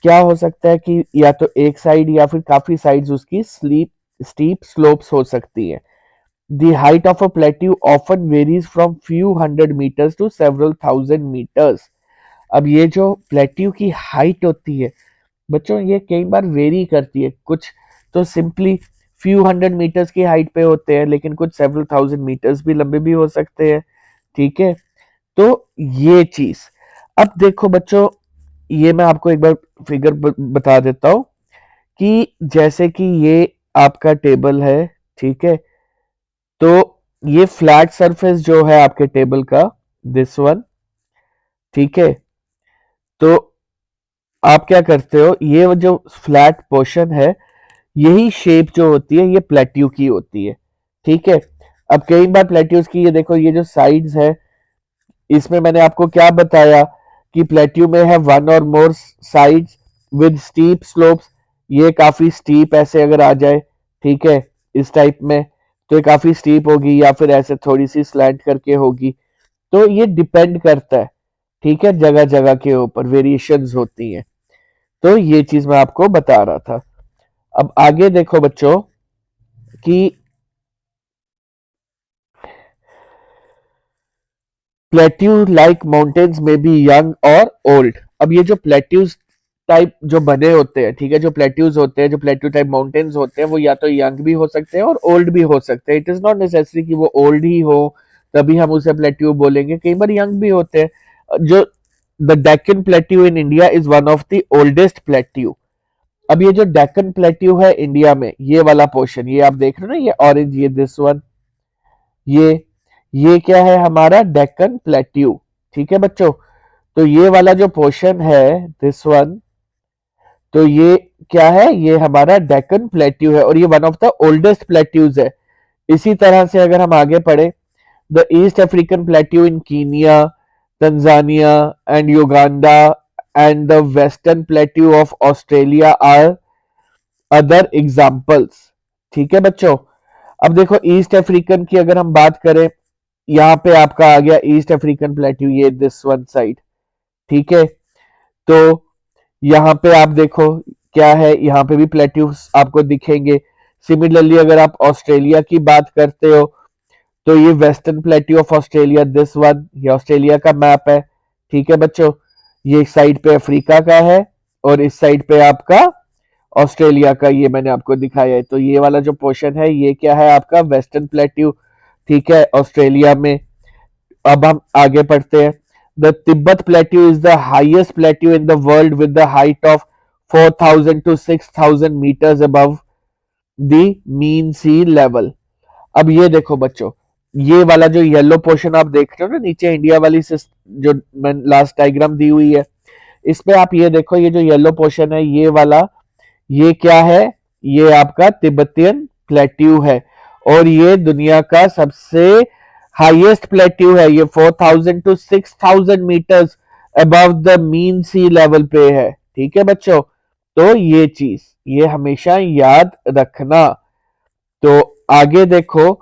क्या हो सकता है कि या तो एक साइड या फिर काफी साइड्स उसकी स्टीप स्लोप्स हो सकती है। The height of a plateau often varies from few hundred meters to several thousand meters. अब ये जो प्लेट्यू की हाइट होती है बच्चों, ये कई बार वेरी करती है, कुछ तो सिंपली फ्यू हंड्रेड मीटर्स की हाइट पे होते हैं, लेकिन कुछ सेवरल थाउजेंड मीटर्स भी लंबे भी हो सकते हैं। ठीक है, तो ये चीज, अब देखो बच्चों, ये मैं आपको एक बार फिगर बता देता हूं कि जैसे कि ये आपका टेबल है, ठीक है, तो ये फ्लैट सरफेस जो है आपके टेबल का, दिस वन, ठीक है, तो आप क्या करते हो, ये जो फ्लैट पोर्शन है, यही शेप जो होती है ये प्लेट्यू की होती है। ठीक है, अब कई बार प्लेट्यूज की ये देखो, ये जो साइड्स है, इसमें मैंने आपको क्या बताया कि प्लेट्यू में है वन और मोर साइड्स विद स्टीप स्लोप्स। ये काफी स्टीप ऐसे अगर आ जाए, ठीक है, इस टाइप में, तो ये काफी स्टीप होगी, या फिर ऐसे थोड़ी सी स्लैंट करके होगी। तो ये डिपेंड करता है, ठीक है, जगह जगह के ऊपर वेरिएशंस होती हैं। तो ये चीज मैं आपको बता रहा था। अब आगे देखो बच्चों कि प्लेट्यू लाइक माउंटेन्स में बी यंग और ओल्ड। अब ये जो प्लेट्यूज टाइप जो बने होते हैं, ठीक है, जो प्लेट्यूज होते हैं, जो प्लेट्यू टाइप माउंटेन्स होते हैं, वो या तो यंग भी हो सकते हैं और ओल्ड भी हो सकते हैं। इट इज नॉट नेसेसरी कि वो ओल्ड ही हो तभी हम उसे प्लेट्यू बोलेंगे, कई बार यंग भी होते हैं। जो the Deccan plateau in India is one of the oldest plateau. अब ये जो डेक्कन प्लेट्यू है इंडिया में, ये वाला पोर्शन, ये आप देख रहे हो ना, ये ऑरेंज, ये दिस वन, ये ये क्या है हमारा डेक्कन प्लेट्यू। ठीक है बच्चों, तो ये वाला जो पोर्शन है, दिस वन, तो ये क्या है, ये हमारा डेक्कन प्लेट्यू है और ये one of the oldest plateaus है। इसी तरह से अगर हम आगे पढ़े, the east African plateau in Kenya, Tanzania and Uganda and the western plateau of Australia are other examples. ठीक है बच्चों। अब देखो ईस्ट अफ्रीकन की अगर हम बात करें, यहाँ पे आपका आ गया ईस्ट अफ्रीकन प्लेट्यू, ये दिस वन साइड। ठीक है, तो यहाँ पे आप देखो क्या है, यहाँ पे भी प्लेट्यूज आपको दिखेंगे। सिमिलरली अगर आप ऑस्ट्रेलिया की बात करते हो तो ये western plateau of Australia, this one, ये ऑस्ट्रेलिया का मैप है। ठीक है बच्चों, ये एक साइड पे अफ्रीका का है और इस साइड पे आपका ऑस्ट्रेलिया का, ये मैंने आपको दिखाया है। तो ये वाला जो पोर्शन है ये क्या है, आपका वेस्टर्न प्लेट्यू। ठीक है, ऑस्ट्रेलिया में। अब हम आगे पढ़ते हैं। The Tibet plateau is the highest plateau in the world with the height of 4000 to 6000 metres above the mean sea level. अब ये देखो बच्चों, ये वाला जो येलो पोर्शन आप देख रहे हो ना नीचे, इंडिया वाली जो लास्ट डायग्राम दी हुई है, इसमें आप ये देखो, ये जो येलो पोर्शन है ये वाला, ये क्या है, ये आपका तिब्बतियन प्लेट्यू है और ये दुनिया का सबसे हाईएस्ट प्लेट्यू है। ये 4000 to 6000 metres above the mean sea level पे है। ठीक है बच्चों, तो ये चीज ये हमेशा याद रखना। तो आगे देखो,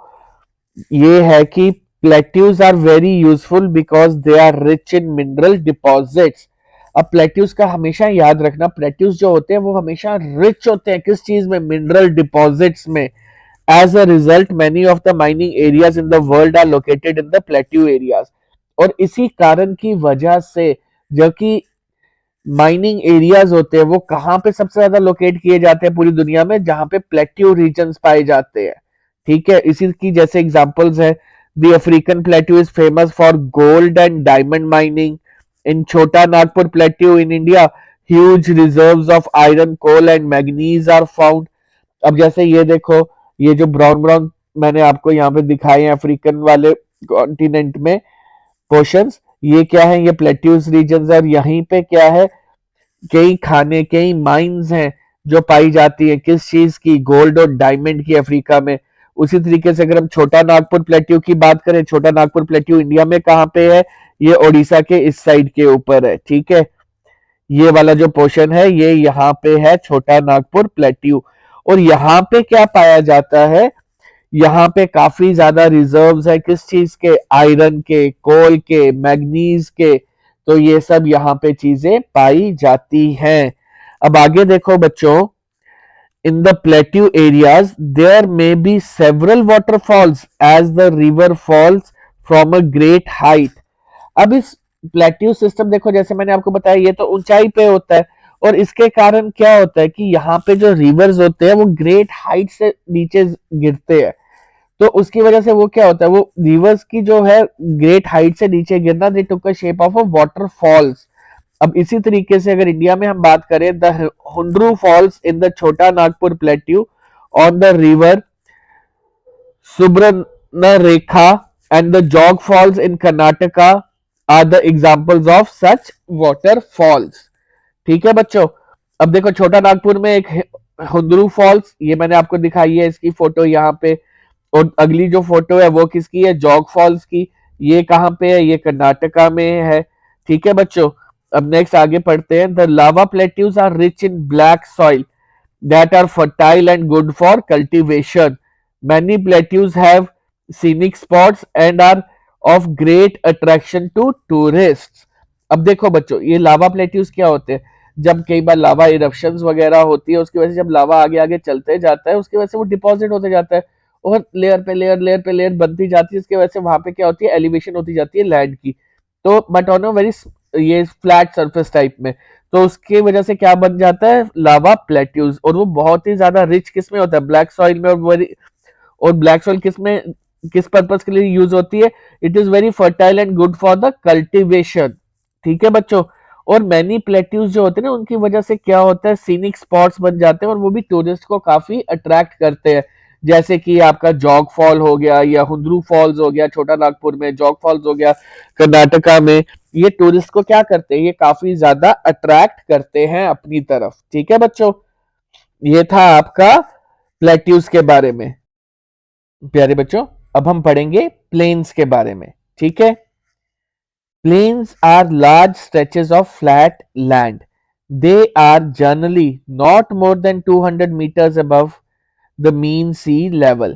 ये है कि plateaus are very useful because they are rich in mineral deposits. अब प्लेट्यूज का हमेशा याद रखना, प्लेट्यूज जो होते हैं वो हमेशा रिच होते हैं किस चीज में, मिनरल डिपॉजिट्स में। As a result many of the mining areas in the world are located in the plateau areas. और इसी कारण की वजह से, जबकि माइनिंग एरियाज होते हैं वो कहाँ पे सबसे ज्यादा लोकेट किए जाते हैं पूरी दुनिया में, जहां पे प्लेट्यू रीजन्स पाए जाते हैं। ठीक है, इसी की जैसे एग्जांपल्स है, the African plateau is famous for gold and diamond mining. In Chota Nagpur plateau in India huge reserves of iron, coal and manganese are found. अब जैसे ये देखो, ये जो ब्राउन ब्राउन मैंने आपको यहाँ पे दिखाए हैं अफ्रीकन वाले कॉन्टिनेंट में पोर्शंस, ये क्या है, ये प्लेट्यूज रीजन है और यहीं पे क्या है, कई खाने, कई माइंस हैं जो पाई जाती है किस चीज की, गोल्ड और डायमंड की, अफ्रीका में। उसी तरीके से अगर हम छोटा नागपुर प्लेट्यू की बात करें, छोटा नागपुर प्लेट्यू इंडिया में कहाँ पे है, ये ओडिशा के इस साइड के ऊपर है। ठीक है, ये वाला जो पोर्शन है ये यहाँ पे है छोटा नागपुर प्लेट्यू। और यहाँ पे क्या पाया जाता है, यहाँ पे काफी ज्यादा रिजर्व्स है किस चीज के, आयरन के, कोल के, मैग्नीज के। तो ये सब यहाँ पे चीजें पाई जाती हैं। अब आगे देखो बच्चों, in the plateau areas there may be several waterfalls as the river falls from a great height. अब इस प्लेट्यू सिस्टम देखो, जैसे मैंने आपको बताया ये तो ऊंचाई पे होता है और इसके कारण क्या होता है कि यहाँ पे जो रिवर्स होते हैं वो ग्रेट हाइट से नीचे गिरते हैं। तो उसकी वजह से वो क्या होता है, वो रिवर्स की जो है ग्रेट हाइट से नीचे गिरना, they took a shape of a waterfalls. अब इसी तरीके से अगर इंडिया में हम बात करें, the Hundru falls in the Chota Nagpur plateau on the river Subarnarekha and the Jog falls in Karnataka are the examples of such waterfalls. ठीक है बच्चों। अब देखो छोटा नागपुर में एक हुंड्रू फॉल्स, ये मैंने आपको दिखाई है इसकी फोटो यहाँ पे। और अगली जो फोटो है वो किसकी है, जॉग फॉल्स की। ये कहाँ पे है, ये कर्नाटका में है। ठीक है बच्चों। अब नेक्स्ट आगे पढ़ते हैं। The lava plateaus are rich in black soil that are fertile and good for cultivation. Many plateaus have scenic spots and are of great attraction to tourists. अब देखो बच्चों, ये लावा प्लेट्यूज क्या होते हैं, जब कई बार लावा इरप्शंस वगैरह होती है उसकी वजह से जब लावा आगे आगे चलते जाता है उसकी वजह से वो डिपॉजिट होते जाता है और लेयर पे लेयर बनती जाती है। इसकी वजह से वहां पे क्या होती है, एलिवेशन होती जाती है लैंड की। तो बट ऑन अ वेरी ये फ्लैट सरफेस टाइप में, तो उसकी वजह से क्या बन जाता है, लावा प्लेट्यूज। और वो बहुत ही ज्यादा रिच किस में होता है, ब्लैक सॉइल में। और ब्लैक सॉइल किस में, किस पर्पस के लिए यूज होती है, it is very fertile and good for the cultivation. ठीक है बच्चों। और मैनी प्लेट्यूज जो होते हैं ना, उनकी वजह से क्या होता है, सीनिक स्पॉट्स बन जाते हैं और वो भी टूरिस्ट को काफी अट्रैक्ट करते हैं। जैसे कि आपका जॉग फॉल हो गया या हुंड्रू फॉल्स हो गया छोटा नागपुर में, जॉग फॉल्स हो गया कर्नाटका में। ये टूरिस्ट को क्या करते हैं, ये काफी ज्यादा अट्रैक्ट करते हैं अपनी तरफ। ठीक है बच्चों, ये था आपका प्लेट्यूज के बारे में। प्यारे बच्चों, अब हम पढ़ेंगे प्लेन्स के बारे में। ठीक है, plains are large stretches of flat land. They are generally not more than 200 meters above the mean sea level.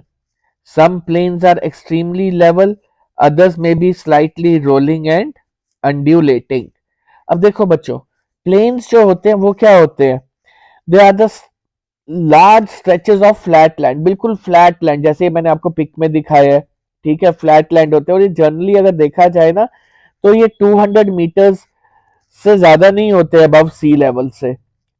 Some plains are extremely level, others may be slightly rolling and undulating. अब देखो बच्चों, planes जो होते हैं वो क्या होते हैं? They are the large stretches of flat land, बिल्कुल फ्लैट लैंड, जैसे मैंने आपको पिक में दिखाया है। ठीक है, फ्लैट लैंड होते हैं और ये जनरली अगर देखा जाए ना तो ये 200 मीटर्स से ज्यादा नहीं होते अबव सी लेवल से।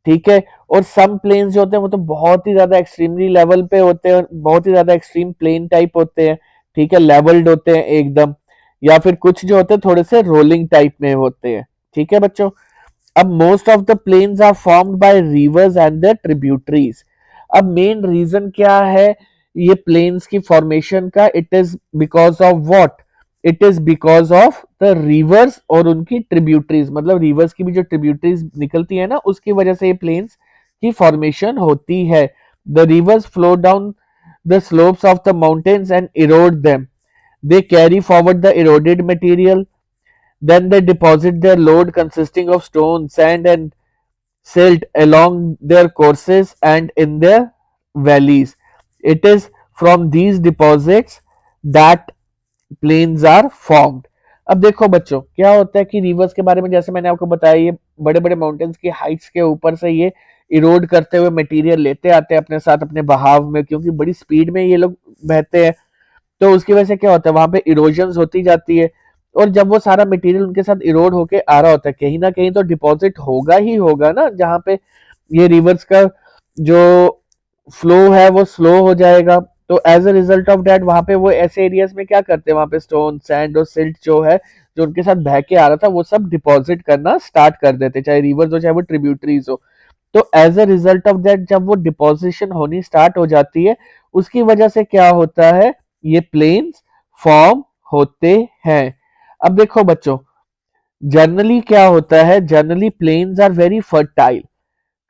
ठीक है, और सम प्लेन्स जो होते हैं वो तो बहुत ही ज्यादा एक्सट्रीमली लेवल पे होते हैं, बहुत ही ज्यादा एक्सट्रीम प्लेन टाइप होते हैं। ठीक है, लेवल्ड होते हैं एकदम, या फिर कुछ जो होते हैं थोड़े से रोलिंग टाइप में होते हैं। ठीक है बच्चों, अब most of the plains are formed by rivers and their tributaries. अब मेन रीजन क्या है ये प्लेन्स की फॉर्मेशन का? It is because of what? It is because of the rivers और उनकी ट्रिब्यूटरीज, मतलब रिवर्स की भी जो ट्रिब्यूटरीज निकलती है ना, उसकी वजह से ये प्लेन्स की फॉर्मेशन होती है। The reverse flow down the slopes of the mountains and Erode them. They carry forward the eroded material, then they deposit their load consisting of stone, sand and silt along their courses and in their valleys. It is from these deposits that plains are formed. अब देखो बच्चों, क्या होता है कि reverse के बारे में जैसे मैंने आपको बताया, ये बड़े बड़े माउंटेन्स की हाइट्स के ऊपर से ये इरोड करते हुए मटेरियल लेते आते हैं अपने साथ अपने बहाव में, क्योंकि बड़ी स्पीड में ये लोग बहते हैं। तो उसकी वजह से क्या होता है, वहां पे इरोजन होती जाती है, और जब वो सारा मटेरियल उनके साथ इरोड होके आ रहा होता है, कहीं ना कहीं तो डिपॉजिट होगा ही होगा ना, जहाँ पे ये रिवर्स का जो फ्लो है वो स्लो हो जाएगा। तो as a result of that वहां पे वो ऐसे एरियाज में क्या करते हैं, वहां पे स्टोन, सैंड और सिल्ट जो है, जो उनके साथ बह के आ रहा था, वो सब डिपॉजिट करना स्टार्ट कर देते, चाहे रिवर्स हो चाहे वो ट्रिब्यूटरीज हो। तो as a result of that जब वो डिपोजिशन होनी स्टार्ट हो जाती है, उसकी वजह से क्या होता है, ये प्लेन्स फॉर्म होते हैं। अब देखो बच्चों, जनरली क्या होता है, generally plains are very fertile,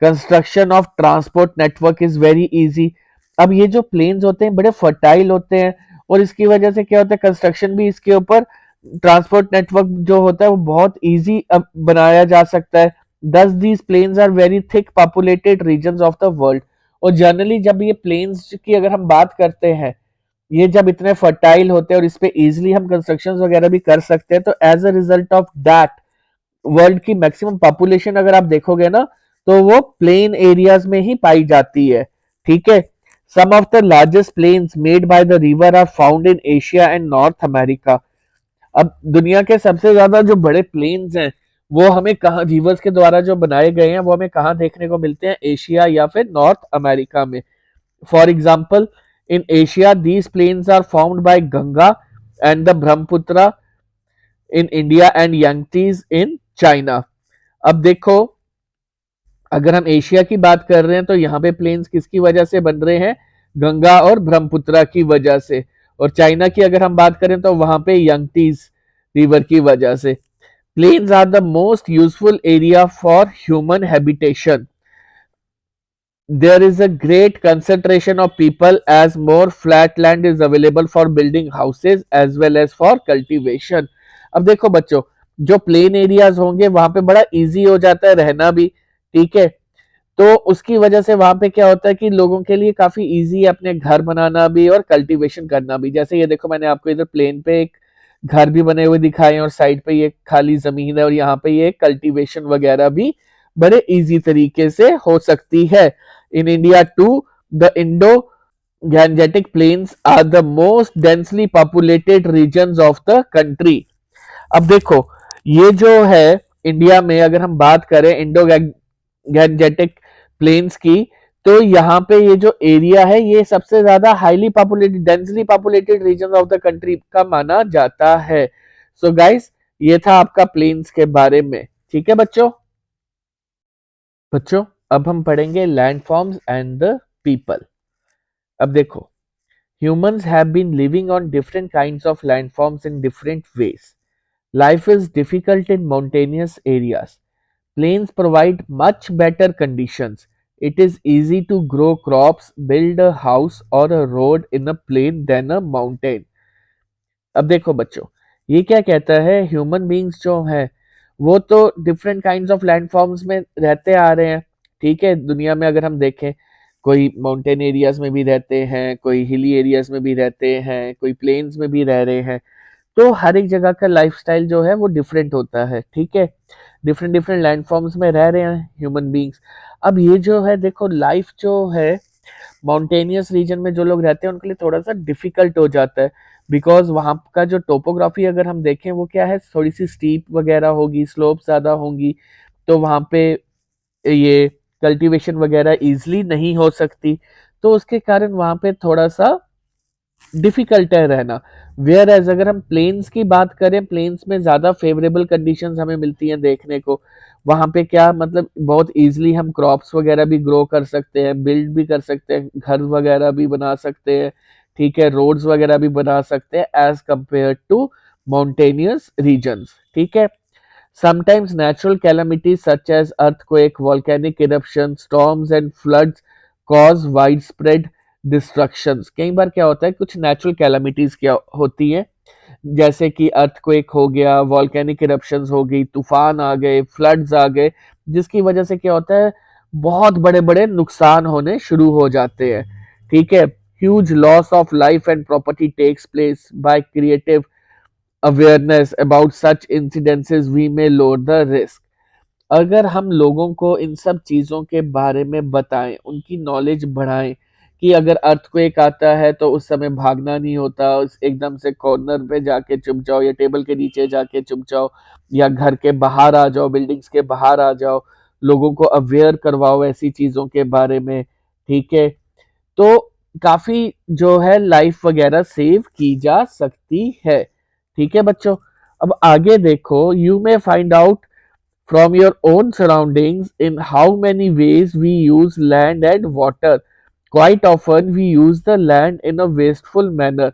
construction of transport network is very easy. अब ये जो प्लेन्स होते हैं बड़े फर्टाइल होते हैं, और इसकी वजह से क्या होता है, कंस्ट्रक्शन भी इसके ऊपर, ट्रांसपोर्ट नेटवर्क जो होता है वो बहुत इजी बनाया जा सकता है। Thus these plains are very thick populated regions of the world. और जनरली जब ये प्लेन्स की अगर हम बात करते हैं, ये जब इतने फर्टाइल होते हैं और इस पे इजिली हम कंस्ट्रक्शन वगैरह भी कर सकते हैं, तो as a result of that world की मैक्सिमम पॉपुलेशन अगर आप देखोगे ना, तो वो प्लेन एरियाज में ही पाई जाती है। ठीक है, some of the largest plains made by the river are found in Asia and North America. अब दुनिया के सबसे ज्यादा जो बड़े प्लेन्स हैं वो हमें कहाँ, रिवर्स के द्वारा जो बनाए गए हैं, वो हमें कहाँ देखने को मिलते हैं, एशिया या फिर नॉर्थ अमेरिका में। For example, in Asia these plains are found by Ganga and the Brahmaputra in India and Yangtze in China. अब देखो, अगर हम एशिया की बात कर रहे हैं तो यहाँ पे प्लेन्स किसकी वजह से बन रहे हैं, गंगा और ब्रह्मपुत्र की वजह से। और चाइना की अगर हम बात करें तो वहां पे यंगटीज रिवर की वजह से। Plains are the most useful area for human habitation. There is a great concentration of people as more flat land is available for building houses as well as for cultivation. अब देखो बच्चों, जो plain areas होंगे वहां पे बड़ा easy हो जाता है रहना भी। ठीक है, तो उसकी वजह से वहां पे क्या होता है कि लोगों के लिए काफी इजी है अपने घर बनाना भी और कल्टीवेशन करना भी। जैसे ये देखो, मैंने आपको इधर प्लेन पे एक घर भी बने हुए दिखाए और साइड पे ये खाली जमीन है, और यहाँ पे ये कल्टीवेशन वगैरह भी बड़े इजी तरीके से हो सकती है। In India too, the Indo Gangetic plains are the most densely populated region of the country. अब देखो, ये जो है इंडिया में अगर हम बात करें इंडो गैंजेटिक प्लेन्स की, तो यहाँ पे ये जो एरिया है ये सबसे ज्यादा highly populated, densely populated region of the country का माना जाता है। सो गाइस, ये था आपका प्लेन्स के बारे में। ठीक है बच्चों, बच्चों अब हम पढ़ेंगे लैंडफॉर्म्स एंड द पीपल। अब देखो, humans have been living on different kinds of landforms in different ways. Life is difficult in mountainous areas. Plains provide much better conditions. It is easy to grow crops, build a house or a road in a plain than a mountain. अब देखो बच्चों, ये क्या कहता है, human beings जो हैं वो तो डिफरेंट काइंड्स ऑफ लैंडफॉर्म्स में रहते आ रहे हैं। ठीक है, दुनिया में अगर हम देखें, कोई माउंटेन एरियाज में भी रहते हैं, कोई हिली एरियाज में भी रहते हैं, कोई प्लेन्स में भी रह रहे हैं। तो हर एक जगह का लाइफस्टाइल जो है वो डिफरेंट होता है। ठीक है, डिफरेंट डिफरेंट लैंडफॉर्म्स में रह रहे हैं ह्यूमन बींग्स। अब ये जो है देखो, लाइफ जो है माउंटेनियस रीजन में जो लोग रहते हैं उनके लिए थोड़ा सा डिफिकल्ट हो जाता है, बिकॉज वहाँ का जो टोपोग्राफी अगर हम देखें वो क्या है, थोड़ी सी स्टीप वगैरह होगी, स्लोप ज़्यादा होंगी। तो वहाँ पे ये कल्टीवेशन वगैरह इजली नहीं हो सकती। तो उसके कारण वहाँ पे थोड़ा सा डिफिकल्ट है रहना। वेयर एज अगर हम प्लेन्स की बात करें, प्लेन्स में ज़्यादा फेवरेबल कंडीशंस हमें मिलती हैं देखने को। वहाँ पे क्या मतलब बहुत इजीली हम क्रॉप्स वगैरह भी ग्रो कर सकते हैं, बिल्ड भी कर सकते हैं, घर वगैरह भी बना सकते हैं। ठीक है, रोड्स वगैरह भी बना सकते हैं as compare to mountainous regions. ठीक है, sometimes natural calamities such as earthquake, volcanic eruption, storms and floods cause widespread destructions. कई बार क्या होता है, कुछ नेचुरल कैलामिटीज क्या होती है, जैसे कि अर्थक्वेक हो गया, वॉल्केनिक इरप्शंस हो गई, तूफान आ गए, फ्लड्स आ गए, जिसकी वजह से क्या होता है, बहुत बड़े बड़े नुकसान होने शुरू हो जाते हैं। ठीक है, huge loss of life and property takes place by creative awareness about such incidences we may lower the risk. अगर हम लोगों को इन सब चीज़ों के बारे में बताएं, उनकी नॉलेज बढ़ाएं कि अगर अर्थक्वेक आता है तो उस समय भागना नहीं होता, उस एकदम से कॉर्नर पे जाके चुप जाओ या टेबल के नीचे जाके चुप जाओ, या घर के बाहर आ जाओ, बिल्डिंग्स के बाहर आ जाओ, लोगों को अवेयर करवाओ ऐसी चीज़ों के बारे में। ठीक है, तो काफ़ी जो है लाइफ वगैरह सेव की जा सकती है। ठीक है बच्चों, अब आगे देखो, you may find out from your own surroundings in how many ways we use land and water. Quite often we use the land in a wasteful manner.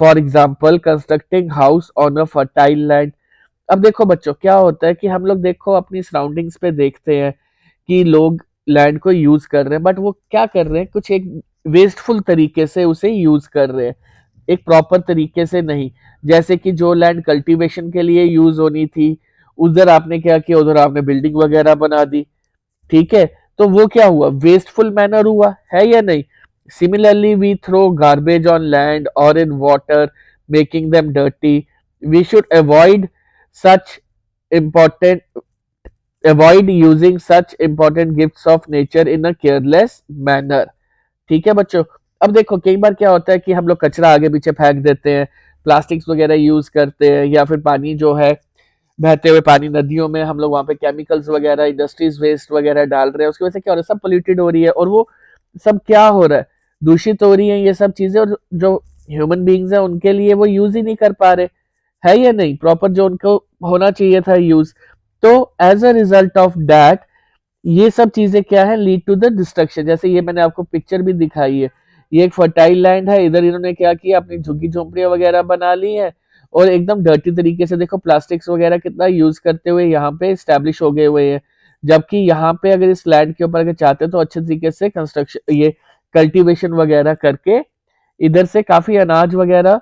For example, constructing house on a fertile land. अब देखो बच्चों, क्या होता है कि हम लोग देखो अपनी सराउंडिंग्स पे देखते हैं कि लोग लैंड को यूज कर रहे हैं, बट वो क्या कर रहे हैं, कुछ एक वेस्टफुल तरीके से उसे यूज कर रहे हैं, एक प्रॉपर तरीके से नहीं। जैसे कि जो लैंड कल्टीवेशन के लिए यूज होनी थी, उधर आपने क्या किया, उधर आपने बिल्डिंग वगैरह बना दी। ठीक है, तो वो क्या हुआ, वेस्टफुल मैनर हुआ है या नहीं। Similarly we throw garbage on land और in water, making them dirty. We should avoid such important avoid using such important gifts of nature in a careless manner। ठीक है बच्चों, अब देखो कई बार क्या होता है कि हम लोग कचरा आगे पीछे फेंक देते हैं, प्लास्टिक्स वगैरह यूज करते हैं, या फिर पानी जो है, बहते हुए पानी, नदियों में हम लोग वहाँ पे केमिकल्स वगैरह, इंडस्ट्रीज वेस्ट वगैरह डाल रहे हैं, उसकी वजह से क्या हो रहा है, सब पोल्यूटेड हो रही है, और वो सब क्या हो रहा है, दूषित हो रही है ये सब चीजें, और जो ह्यूमन बींग्स हैं उनके लिए वो यूज ही नहीं कर पा रहे, है या नहीं, प्रॉपर जो उनको होना चाहिए था यूज। तो as a result of that ये सब चीजें क्या है, लीड टू द डिस्ट्रक्शन। जैसे ये मैंने आपको पिक्चर भी दिखाई है, ये एक फर्टाइल लैंड है, इधर इन्होंने क्या किया, अपनी झुग्गी झोंपड़ियां वगैरह बना ली है, और एकदम डर्टी तरीके से देखो प्लास्टिक्स वगैरह कितना यूज करते हुए यहाँ पे स्टैब्लिश हो गए हुए हैं। जबकि यहाँ पे अगर इस लैंड के ऊपर अगर चाहते तो अच्छे तरीके से कंस्ट्रक्शन, ये कल्टीवेशन वगैरह करके इधर से काफी अनाज वगैरह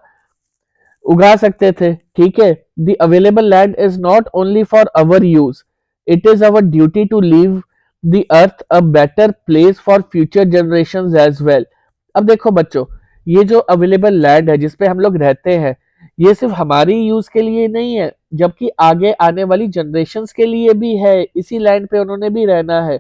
उगा सकते थे। ठीक है, the available land is not only for our use, it is our duty to leave the earth a better place for future generation as well. अब देखो बच्चों, ये जो अवेलेबल लैंड है जिसपे हम लोग रहते हैं, ये सिर्फ हमारी यूज के लिए नहीं है, जबकि आगे आने वाली जनरेशन्स के लिए भी है। इसी लैंड पे उन्होंने भी रहना है।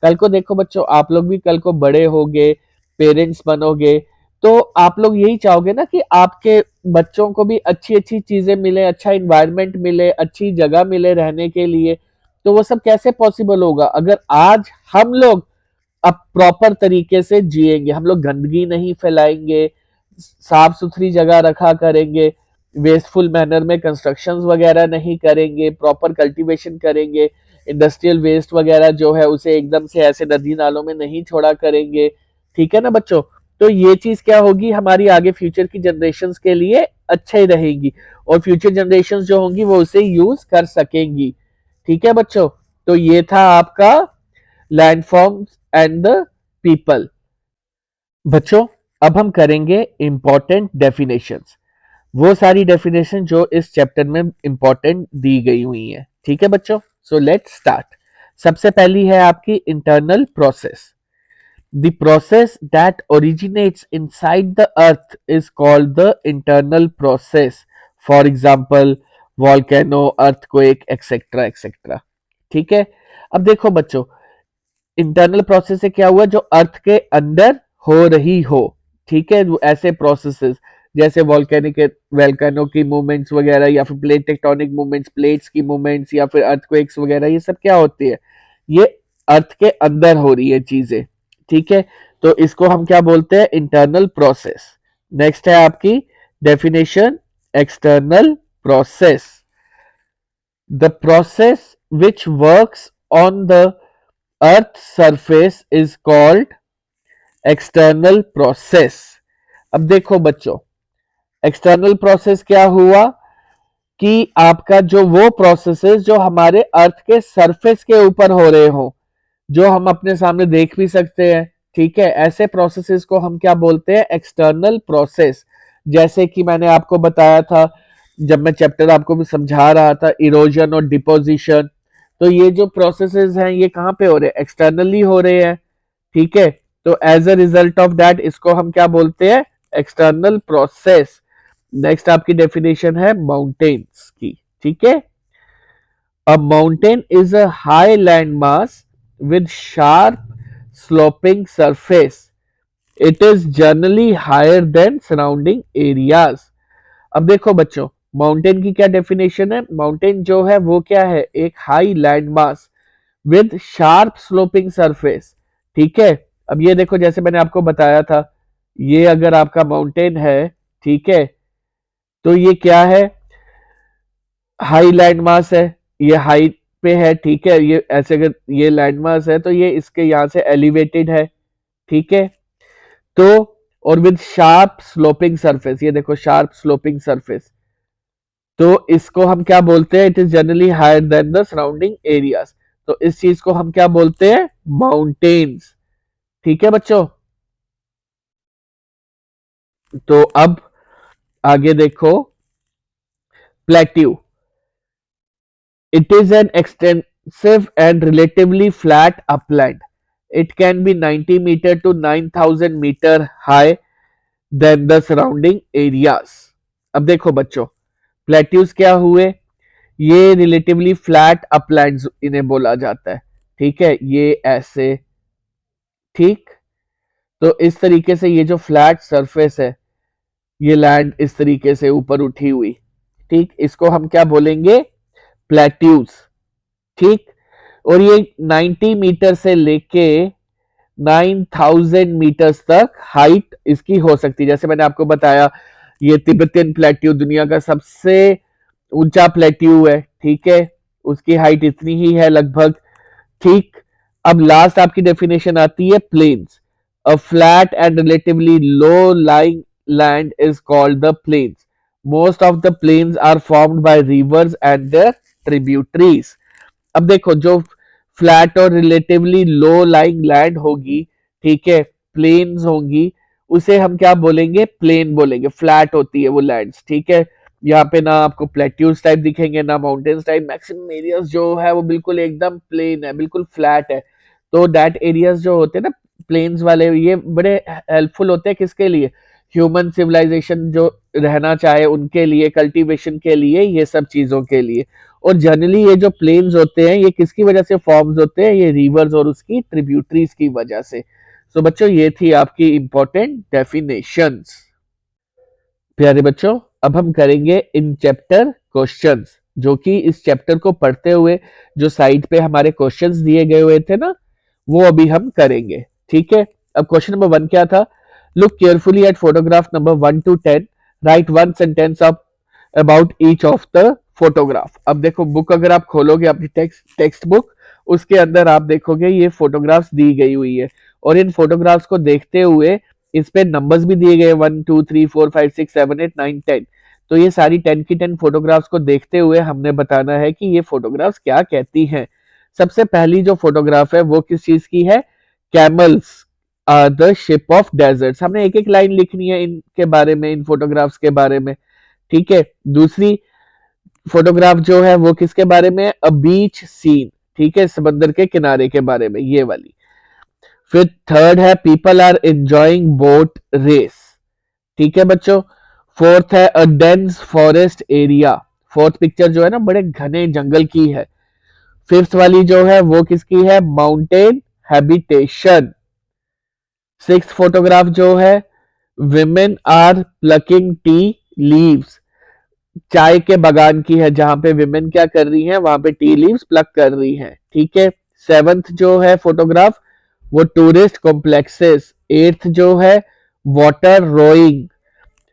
कल को देखो बच्चों, आप लोग भी कल को बड़े होगे, पेरेंट्स बनोगे, तो आप लोग यही चाहोगे ना कि आपके बच्चों को भी अच्छी अच्छी चीजें मिले, अच्छा इन्वायरमेंट मिले, अच्छी जगह मिले रहने के लिए। तो वो सब कैसे पॉसिबल होगा, अगर आज हम लोग अब प्रॉपर तरीके से जिएंगे, हम लोग गंदगी नहीं फैलाएंगे, साफ सुथरी जगह रखा करेंगे, वेस्टफुल मैनर में कंस्ट्रक्शंस वगैरह नहीं करेंगे, प्रॉपर कल्टीवेशन करेंगे, इंडस्ट्रियल वेस्ट वगैरह जो है उसे एकदम से ऐसे नदी नालों में नहीं छोड़ा करेंगे। ठीक है ना बच्चों, तो ये चीज क्या होगी, हमारी आगे फ्यूचर की जनरेशन्स के लिए अच्छा ही रहेगी और फ्यूचर जनरेशन्स जो होंगी वो उसे यूज कर सकेंगी। ठीक है बच्चों, तो ये था आपका लैंडफॉर्म्स एंड द पीपल। बच्चों अब हम करेंगे इंपॉर्टेंट डेफिनेशंस, वो सारी डेफिनेशन जो इस चैप्टर में इंपॉर्टेंट दी गई हुई है। ठीक है बच्चों, सो लेट्स स्टार्ट। सबसे पहली है आपकी internal process. The process that originates inside the earth is called the internal process. For example volcano, earthquake, etcetera etcetera. ठीक है, अब देखो बच्चों, इंटरनल प्रोसेस से क्या हुआ, जो अर्थ के अंदर हो रही हो। ठीक है, ऐसे प्रोसेसेस जैसे वॉल्केनिक वोल्केनो की मूवमेंट्स वगैरह, या फिर प्लेट टेक्टोनिक मूवमेंट्स, प्लेट्स की मूवमेंट्स, या फिर अर्थक्वेक्स वगैरह, ये सब क्या होती है, ये अर्थ के अंदर हो रही है चीजें। ठीक है, तो इसको हम क्या बोलते हैं, इंटरनल प्रोसेस। नेक्स्ट है आपकी definition, external process. The process which works on the earth surface is called external process. अब देखो बच्चों, एक्सटर्नल प्रोसेस क्या हुआ कि आपका जो वो प्रोसेसेस जो हमारे अर्थ के सरफेस के ऊपर हो रहे हो, जो हम अपने सामने देख भी सकते हैं। ठीक है, ऐसे प्रोसेसेस को हम क्या बोलते हैं, एक्सटर्नल प्रोसेस। जैसे कि मैंने आपको बताया था जब मैं चैप्टर आपको भी समझा रहा था, इरोजन और डिपोजिशन, तो ये जो प्रोसेसेस हैं ये कहाँ पे हो रहे हैं, एक्सटर्नली हो रहे हैं। ठीक है, तो as a result of that इसको हम क्या बोलते हैं, एक्सटर्नल प्रोसेस। नेक्स्ट आपकी डेफिनेशन है माउंटेन्स की। ठीक है, a mountain is a high land mass with sharp sloping surface. It is generally higher than surrounding areas. अब देखो बच्चों, माउंटेन की क्या डेफिनेशन है, माउंटेन जो है वो क्या है, एक high land mass with sharp sloping surface. ठीक है, अब ये देखो जैसे मैंने आपको बताया था, ये अगर आपका माउंटेन है, ठीक है, तो ये क्या है, हाई लैंड मास है, ये हाइट पे है। ठीक है, ये ऐसे अगर ये लैंड मास है तो ये इसके यहाँ से एलिवेटेड है। ठीक है, तो और विद शार्प स्लोपिंग सरफेस, ये देखो शार्प स्लोपिंग सरफेस, तो इसको हम क्या बोलते हैं, it is generally higher than the surrounding areas. तो इस चीज को हम क्या बोलते हैं, माउंटेन्स। ठीक है बच्चों, तो अब आगे देखो, plateau. It is an extensive and relatively flat upland. It can be 90 metre to 9000 metre high than the surrounding areas. अब देखो बच्चों, प्लेट्यूज क्या हुए, ये रिलेटिवली फ्लैट अपलैंड्स इन्हें बोला जाता है। ठीक है, ये ऐसे, ठीक, तो इस तरीके से ये जो फ्लैट सरफेस है, ये लैंड इस तरीके से ऊपर उठी हुई, ठीक, इसको हम क्या बोलेंगे, प्लेट्यूज। ठीक, और ये 90 मीटर से लेके 9000 मीटर्स तक हाइट इसकी हो सकती है। जैसे मैंने आपको बताया, ये तिब्बतियन प्लेट्यू दुनिया का सबसे ऊंचा प्लेट्यू है। ठीक है, उसकी हाइट इतनी ही है लगभग। ठीक, अब लास्ट आपकी डेफिनेशन आती है plains. A flat and relatively low lying land is called the plains. Most of the plains are formed by rivers and their tributaries. अब देखो, जो फ्लैट और रिलेटिवली लो लाइंग लैंड होगी, ठीक है, प्लेन्स होंगी, उसे हम क्या बोलेंगे, प्लेन बोलेंगे। फ्लैट होती है वो लैंड्स। ठीक है, यहाँ पे ना आपको प्लेट्यूज टाइप दिखेंगे ना माउंटेन्स टाइप, मैक्सिमम एरियाज जो है वो बिल्कुल एकदम प्लेन है, बिल्कुल फ्लैट है। तो दैट एरियाज जो होते हैं ना प्लेन्स वाले, ये बड़े हेल्पफुल होते हैं किसके लिए, ह्यूमन सिविलाइजेशन जो रहना चाहे उनके लिए, कल्टीवेशन के लिए, ये सब चीजों के लिए। और जनरली ये जो प्लेन्स होते हैं ये किसकी वजह से फॉर्म्स होते हैं, ये रिवर्स और उसकी ट्रिब्यूटरीज की वजह से। सो बच्चों, ये थी आपकी इंपॉर्टेंट डेफिनेशंस। प्यारे बच्चों, अब हम करेंगे इन चैप्टर क्वेश्चंस, जो कि इस चैप्टर को पढ़ते हुए जो साइड पे हमारे क्वेश्चंस दिए गए हुए थे ना, वो अभी हम करेंगे। ठीक है, अब क्वेश्चन नंबर 1 क्या था, look carefully at photograph number 1 to 10, right one sentence of about each of the photograph. अब देखो, बुक अगर आप खोलोगे अपनी टेक्स्ट बुक, उसके अंदर आप देखोगे ये फोटोग्राफ्स दी गई हुई है, और इन फोटोग्राफ्स को देखते हुए इस पे नंबर्स भी दिए गए 1 2 3 4 5 6 7 8 9 10। तो ये सारी 10 की 10 फोटोग्राफ्स को देखते हुए हमने बताना है कि ये फोटोग्राफ्स क्या कहती हैं। सबसे पहली जो फोटोग्राफ है वो किस चीज की है? Camels are the ship of deserts. हमने एक एक लाइन लिखनी है इनके बारे में, इन फोटोग्राफ्स के बारे में। ठीक है, दूसरी फोटोग्राफ जो है वो किसके बारे में? अ बीच सीन। ठीक है, समंदर के किनारे के बारे में, ये वाली। फिर थर्ड है people are enjoying boat race. ठीक है बच्चों। फोर्थ है a dense forest area. Fourth picture जो है ना बड़े घने जंगल की है। फिफ्थ वाली जो है वो किसकी है? Mountain habitation. सिक्स्थ फोटोग्राफ जो है women are plucking tea leaves. चाय के बागान की है जहां पे विमेन क्या कर रही हैं? वहां पे टी लीव्स प्लक कर रही हैं। ठीक है। सेवंथ जो है फोटोग्राफ वो टूरिस्ट कॉम्प्लेक्सेस। एट्थ जो है वाटर रोइंग।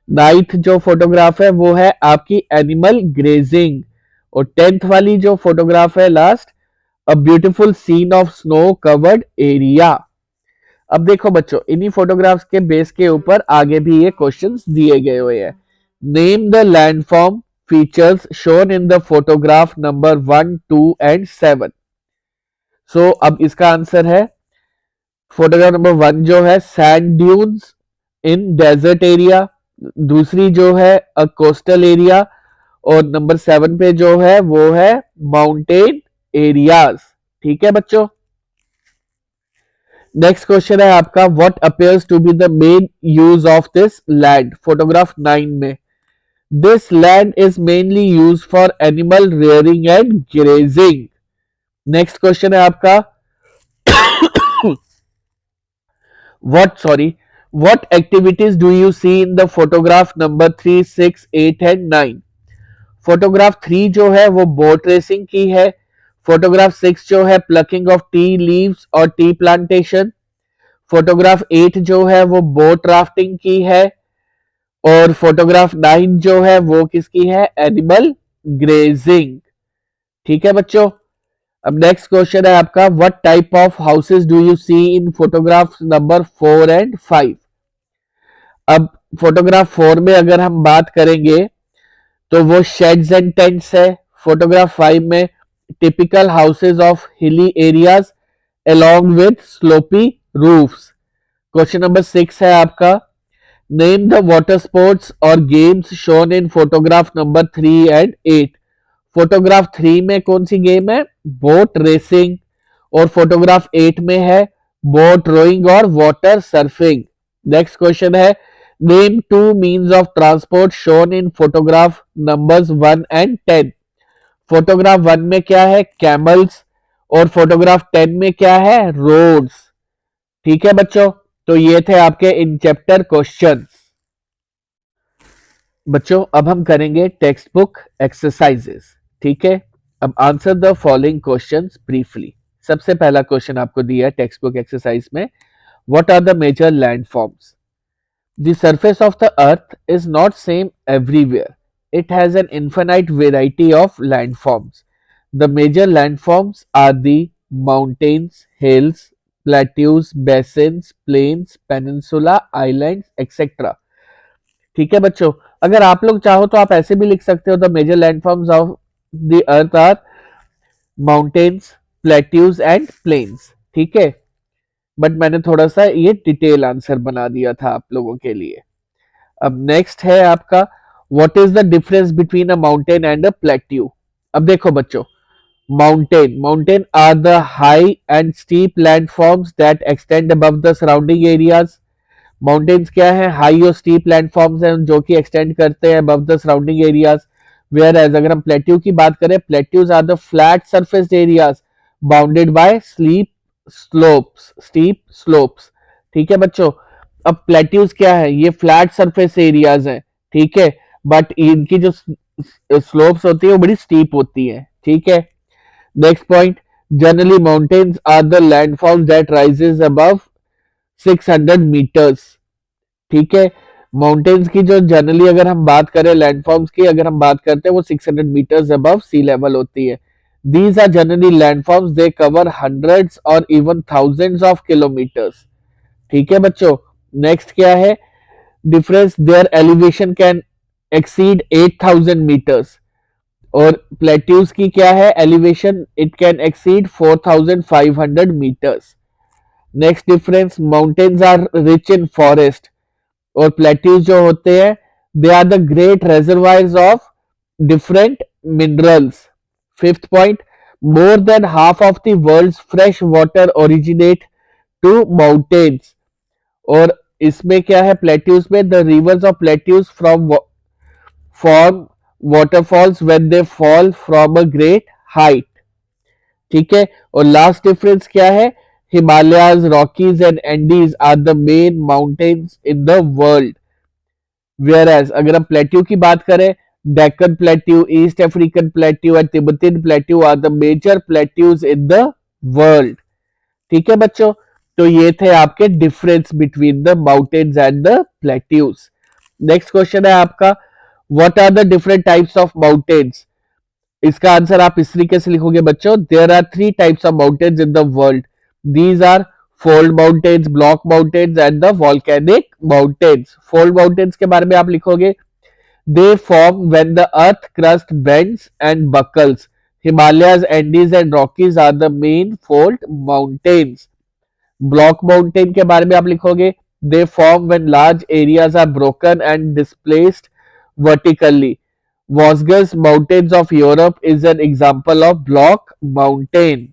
नाइन्थ जो फोटोग्राफ है वो है आपकी एनिमल ग्रेजिंग। और टेंथ वाली जो फोटोग्राफ है last, a beautiful scene of snow covered area. अब देखो बच्चों, इन्हीं फोटोग्राफ्स के बेस के ऊपर आगे भी ये क्वेश्चंस दिए गए हुए हैं। Name the landform features shown in the photograph number 1 2 and 7। So अब इसका आंसर है फोटोग्राफ नंबर 1 जो है sand dunes in desert area. दूसरी जो है अ कोस्टल एरिया। और नंबर 7 पे जो है वो है माउंटेन एरियाज। ठीक है बच्चों। नेक्स्ट क्वेश्चन है आपका, what appears to be the main use of this land? Photograph 9 में, this land is mainly use for animal rearing and grazing. Next question है आपका, what activities do you see in the photograph number 3 6 8 and 9? Photograph 3 जो है वो boat racing की है। Photograph 6 जो है प्लकिंग ऑफ टी लीव्स और टी प्लांटेशन। फोटोग्राफ 8 जो है वो बोट राफ्टिंग की है। और फोटोग्राफ 9 जो है वो किसकी है? Animal grazing. ठीक है बच्चों। अब नेक्स्ट क्वेश्चन है आपका, what type of houses do you see in photograph number 4 and 5? अब फोटोग्राफ 4 में अगर हम बात करेंगे तो वो शेड्स एंड टेंट्स है। फोटोग्राफ 5 में typical houses of hilly areas along with slopy roofs। Question number 6 है आपका, नेम द वाटर स्पोर्ट्स और games shown in photograph number 3 and 8। Photograph 3 में कौन सी गेम है? Boat racing. और फोटोग्राफ 8 में है बोट रोइंग और वाटर सर्फिंग। नेक्स्ट क्वेश्चन है, name two means of transport shown in photograph numbers 1 and 10। Photograph 1 में क्या है? कैमल्स। और फोटोग्राफ 10 में क्या है? रोड्स। ठीक है बच्चों। तो ये थे आपके इन चैप्टर क्वेश्चंस। बच्चों अब हम करेंगे टेक्स्ट बुक एक्सरसाइजेस। ठीक है। अब answer the following questions briefly. सबसे पहला क्वेश्चन आपको दिया है टेक्स्ट बुक एक्सरसाइज में, what are the major landforms? The surface of the earth is not same everywhere. It has an infinite variety of landforms. The major landforms are the mountains, hills, plateaus, basins, plains, peninsula, islands, etc. ठीक है बच्चों। अगर आप लोग चाहो तो आप ऐसे भी लिख सकते हो, the major landforms of the earth are mountains, plateaus and plains. ठीक है, बट मैंने थोड़ा सा ये डिटेल आंसर बना दिया था आप लोगों के लिए। अब नेक्स्ट है आपका, what is the difference between a mountain and a plateau? अब देखो बच्चों, mountain are the high and steep landforms that extend above the surrounding areas. Mountains क्या है? हाई और स्टीप लैंडफॉर्म्स हैं जो कि एक्सटेंड करते हैं above the surrounding areas. Where as अगर हम प्लेट्यू की बात करें, plateaus are the flat surface areas bounded by steep slopes. ठीक है बच्चों। अब प्लेट्यूज क्या है? ये फ्लैट सरफेस एरियाज हैं। ठीक है, बट इनकी जो स्लोप्स होती है वो बड़ी स्टीप होती है। ठीक है। Next point, generally mountains are the landforms that rises above 600 metres. ठीक है, माउंटेन्स की जो जनरली अगर हम बात करें लैंडफॉर्म्स की, अगर हम बात करते हैं वो 600 मीटर्स अबव सी लेवल होती है। These are generally landforms, they cover hundreds or even thousands of kilometers। ठीक है बच्चों। नेक्स्ट क्या है difference, there elevation can exceed 8000 metres, और प्लेट्यूज की क्या है elevation, it can exceed 4500 metres. Next difference, mountains are rich in forest, और प्लेट्यूज जो होते हैं they are the great reservoirs of different minerals. Fifth point, more than half of the world's fresh water originate to mountains. और इसमें क्या है plateaus में, the reverse of plateaus from form waterfalls when they fall from a great height. ठीक है, और last difference क्या है, Himalayas, Rockies and Andes are the main mountains in the world. Where as अगर हम प्लेट्यू की बात करें, Deccan plateau, East African plateau and Tibetan plateau are the major plateaus in the world. ठीक है बच्चों, तो ये थे आपके difference between the mountains and the plateaus. Next question है आपका, what are the different types of mountains. इसका आंसर आप इस तरीके से लिखोगे बच्चों, there are 3 types of mountains in the world, these are fold mountains, block mountains and the volcanic mountains. Fold mountains के बारे में आप लिखोगे, they form when the earth crust bends and buckles. Himalayas, Andes and Rockies are the main fault mountains. Block mountain के बारे में आप लिखोगे, they form when large areas are broken and displaced vertically. Vosges Mountains of Europe is an example of block mountain.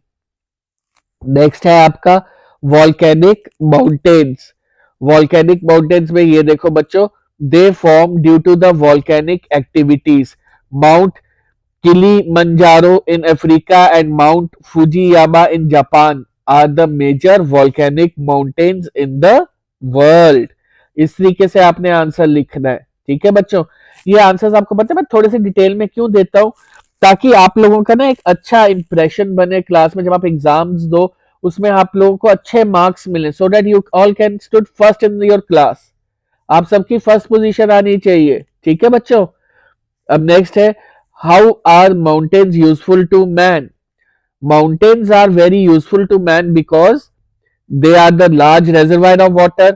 Next है आपका volcanic mountains. Volcanic mountains में ये देखो बच्चों, they form due to the volcanic activities. Mount Kilimanjaro in Africa and mount Fujiyama in Japan are the major volcanic mountains in the world. इस तरीके से आपने आंसर लिखना है। ठीक है बच्चों, ये आंसर्स आपको पता है मैं थोड़े से डिटेल में क्यों देता हूं, ताकि आप लोगों का ना एक अच्छा इंप्रेशन बने क्लास में, जब आप एग्जाम्स दो उसमें आप लोगों को अच्छे मार्क्स मिले, so that you all can stood first in your class. आप सबकी फर्स्ट पोजीशन आनी चाहिए। ठीक है बच्चों, अब नेक्स्ट है, how are mountains useful to man. Mountains are very useful to man because they are the large reservoir of water.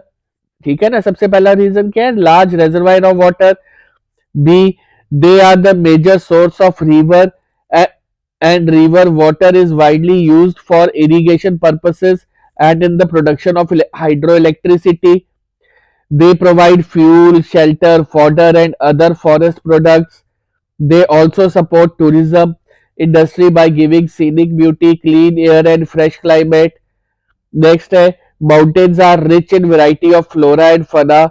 ठीक है ना, सबसे पहला रीजन क्या है, large reservoir of water. B, they are the major source of river and river water is widely used for irrigation purposes and in the production of hydroelectricity. They provide fuel, shelter, fodder and other forest products. They also support tourism industry by giving scenic beauty, clean air and fresh climate. Next है, mountains are rich in variety of flora and fauna.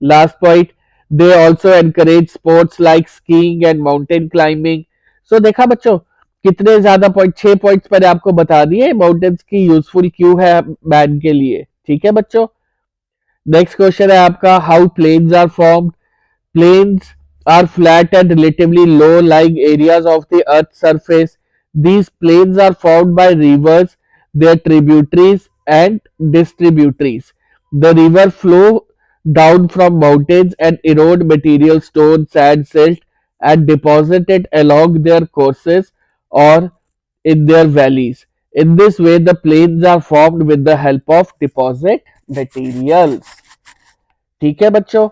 Last point, they also encourage sports like skiing and mountain climbing. So देखा बच्चों कितने ज्यादा point, 6 points मैंने आपको बता दिए mountains की यूजफुल क्यों है मैन के लिए। ठीक है बच्चों, नेक्स्ट क्वेश्चन है आपका, how plains are formed. Plains are flat and relatively low-lying areas of the Earth's surface. These plains are formed by rivers, their tributaries, and distributaries. The river flow down from mountains and erode material, stone, sand, silt, and deposit it along their courses or in their valleys. In this way, the plains are formed with the help of deposit materials. ठीक है बच्चों,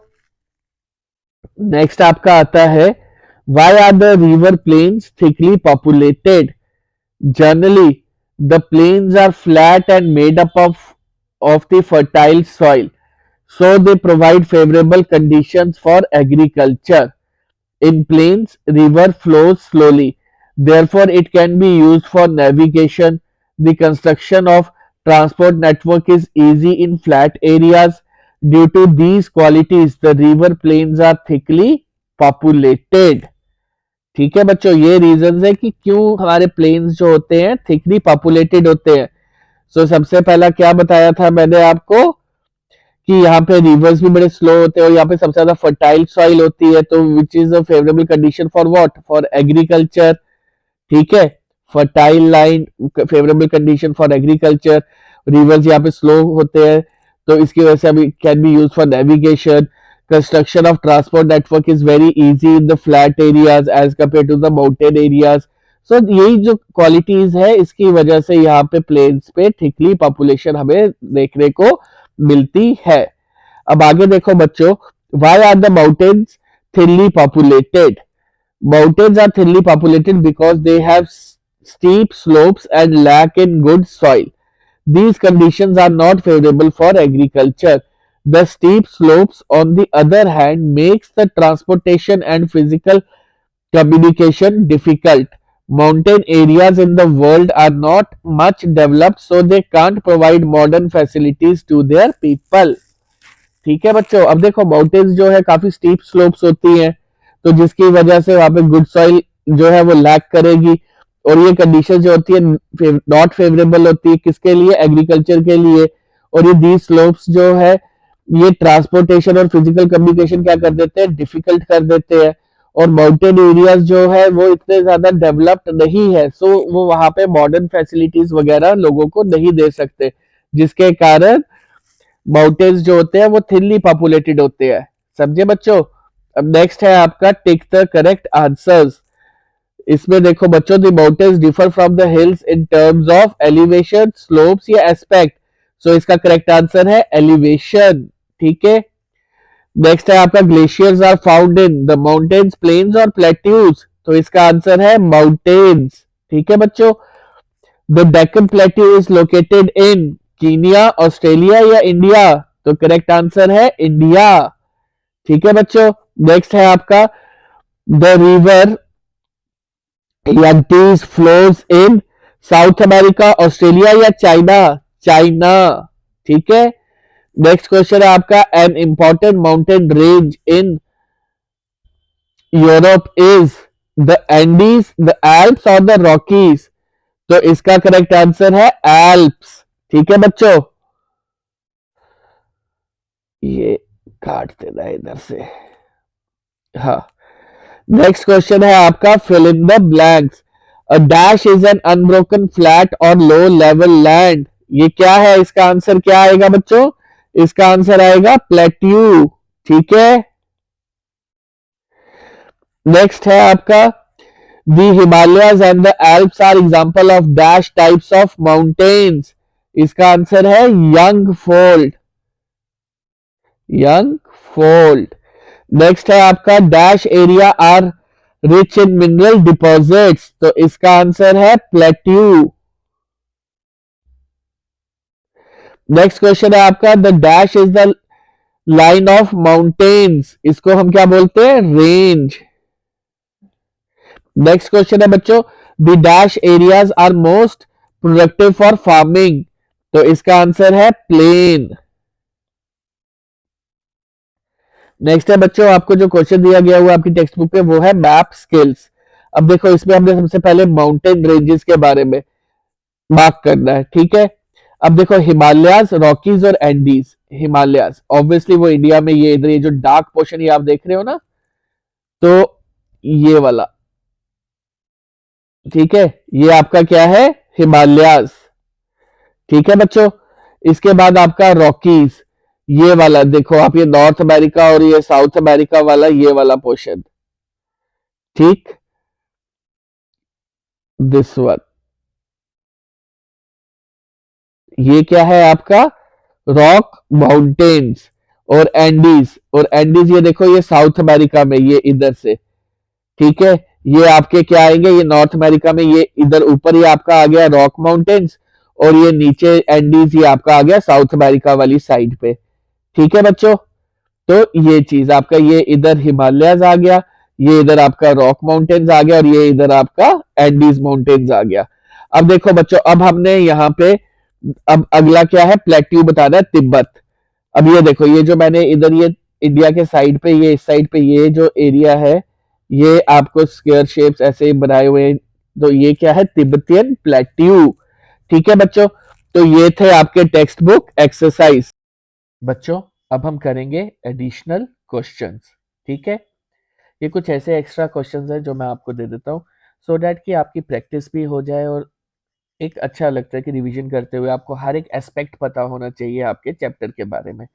next आपका आता है, why are the river plains thickly populated. Generally the plains are flat and made up of the fertile soil, so they provide favorable conditions for agriculture. In plains, river flows slowly, therefore it can be used for navigation. The construction of transport network is easy in flat areas. Due to these qualities, the river plains are thickly populated. ठीक है बच्चों, ये reason है कि क्यों हमारे planes जो होते हैं थिकली पॉपुलेटेड होते हैं। सो सबसे पहला क्या बताया था मैंने आपको कि यहाँ पे रिवर्स भी बड़े स्लो होते हैं और यहाँ पे सबसे ज्यादा फर्टाइल सॉइल होती है, तो which is a favourable condition for what, for agriculture. ठीक है, fertile line favourable condition for agriculture. Reverse यहाँ पे स्लो होते हैं तो इसकी वजह से अभी can be use for navigation. Construction of transport network is very easy in the flat areas as compare to the mountain areas. So यही जो क्वालिटीज है इसकी वजह से यहाँ पे प्लेन्स पे थिकली पॉपुलेशन हमें देखने को मिलती है। अब आगे देखो बच्चों, why are the mountains thinly populated? Mountains are thinly populated because they have steep slopes and lack in good soil. These conditions are not favorable for agriculture. The steep slopes, on the other hand, makes the transportation and physical communication difficult. Mountain areas in the world are not much developed, so they can't provide modern facilities to their people. ठीक है बच्चों, अब देखो mountains जो है काफी steep slopes होती हैं, तो जिसकी वजह से वहां पे गुड सॉइल जो है वो लैक करेगी, और ये कंडीशन जो होती है नॉट फेवरेबल होती है किसके लिए? एग्रीकल्चर के लिए। और ये दी स्लोप्स जो है ये ट्रांसपोर्टेशन और फिजिकल कम्युनिकेशन क्या कर देते हैं? डिफिकल्ट कर देते हैं। और माउंटेन एरियाज जो है वो इतने ज्यादा डेवलप्ड नहीं है, सो वो वहां पे मॉडर्न फैसिलिटीज वगैरह लोगों को नहीं दे सकते, जिसके कारण माउंटेन्स जो होते हैं वो थिनली पॉपुलेटेड होते हैं। समझे बच्चों? अब नेक्स्ट है आपका टिक द करेक्ट आंसर्स। इसमें देखो बच्चों, the mountains differ from the hills in terms of elevation, slopes या एस्पेक्ट। सो इसका करेक्ट आंसर है एलिवेशन। ठीक है। नेक्स्ट है आपका glaciers are found in the mountains, plains और प्लेट्यूज। तो इसका आंसर है माउंटेन्स। ठीक है बच्चों। The Deccan plateau is located in Kenya, Australia या इंडिया? तो करेक्ट आंसर है इंडिया। ठीक है बच्चों। नेक्स्ट है आपका the river Yangtze flows in South America, Australia या चाइना? चाइना। ठीक है। नेक्स्ट क्वेश्चन है आपका an important mountain range in Europe is the Andes, the Alps और द रॉकीज? तो इसका करेक्ट आंसर है एल्प्स। ठीक है बच्चों। ये काट देना इधर से। हाँ। नेक्स्ट क्वेश्चन है आपका fill in the blanks. A dash is an unbroken flat or low level land. ये क्या है? इसका आंसर क्या आएगा बच्चों? इसका आंसर आएगा प्लेट्यू। ठीक है। नेक्स्ट है आपका the Himalayas and the Alps are example of dash types of mountains. इसका आंसर है young fold. Young fold. Next है आपका dash area are rich in mineral deposits. तो इसका आंसर है प्लेट्यू। नेक्स्ट क्वेश्चन है आपका the dash is the line of mountains. इसको हम क्या बोलते हैं? रेंज। नेक्स्ट क्वेश्चन है बच्चों the dash areas are most productive for farming. तो इसका आंसर है प्लेन। नेक्स्ट है बच्चों, आपको जो क्वेश्चन दिया गया हुआ आपकी टेक्स्ट बुक में वो है मैप स्किल्स। अब देखो इसमें हमने सबसे पहले माउंटेन रेंजेस के बारे में मार्क करना है। ठीक है। अब देखो हिमालयाज, रॉकीज और एंडीज। हिमालयाज ऑब्वियसली वो इंडिया में, ये इधर ये जो डार्क पोर्शन ये आप देख रहे हो ना, तो ये वाला। ठीक है। ये आपका क्या है? हिमालयाज। ठीक है बच्चों। इसके बाद आपका रॉकीज, ये वाला देखो आप, ये नॉर्थ अमेरिका और ये साउथ अमेरिका वाला, ये वाला पोर्शन। ठीक। दिस वन, ये क्या है आपका? Rock mountains. और एंडीज ये देखो ये साउथ अमेरिका में, ये इधर से। ठीक है। ये आपके क्या आएंगे? ये नॉर्थ अमेरिका में, ये इधर ऊपर ये आपका आ गया रॉक माउंटेन्स, और ये नीचे एंडीज ये आपका आ गया साउथ अमेरिका वाली साइड पे। ठीक है बच्चों। तो ये चीज आपका, ये इधर हिमालयस आ गया, ये इधर आपका रॉक माउंटेन्स आ गया, और ये इधर आपका एंडीज माउंटेन्स आ गया। अब देखो बच्चों, अब हमने यहाँ पे, अब अगला क्या है? प्लेट्यू बताना है, तिब्बत। अब ये देखो, ये जो मैंने इधर ये इंडिया के साइड पे, ये इस साइड पे ये जो एरिया है, ये आपको स्क्वायर शेप्स ऐसे ही बनाए हुए हैं, तो ये क्या है? Tibetan plateau. ठीक है बच्चों। तो ये थे आपके टेक्स्ट बुक एक्सरसाइज। बच्चों अब हम करेंगे एडिशनल क्वेश्चंस। ठीक है। ये कुछ ऐसे एक्स्ट्रा क्वेश्चंस हैं जो मैं आपको दे देता हूँ, सो डैट कि आपकी प्रैक्टिस भी हो जाए, और एक अच्छा लगता है कि रिवीजन करते हुए आपको हर एक एस्पेक्ट पता होना चाहिए आपके चैप्टर के बारे में।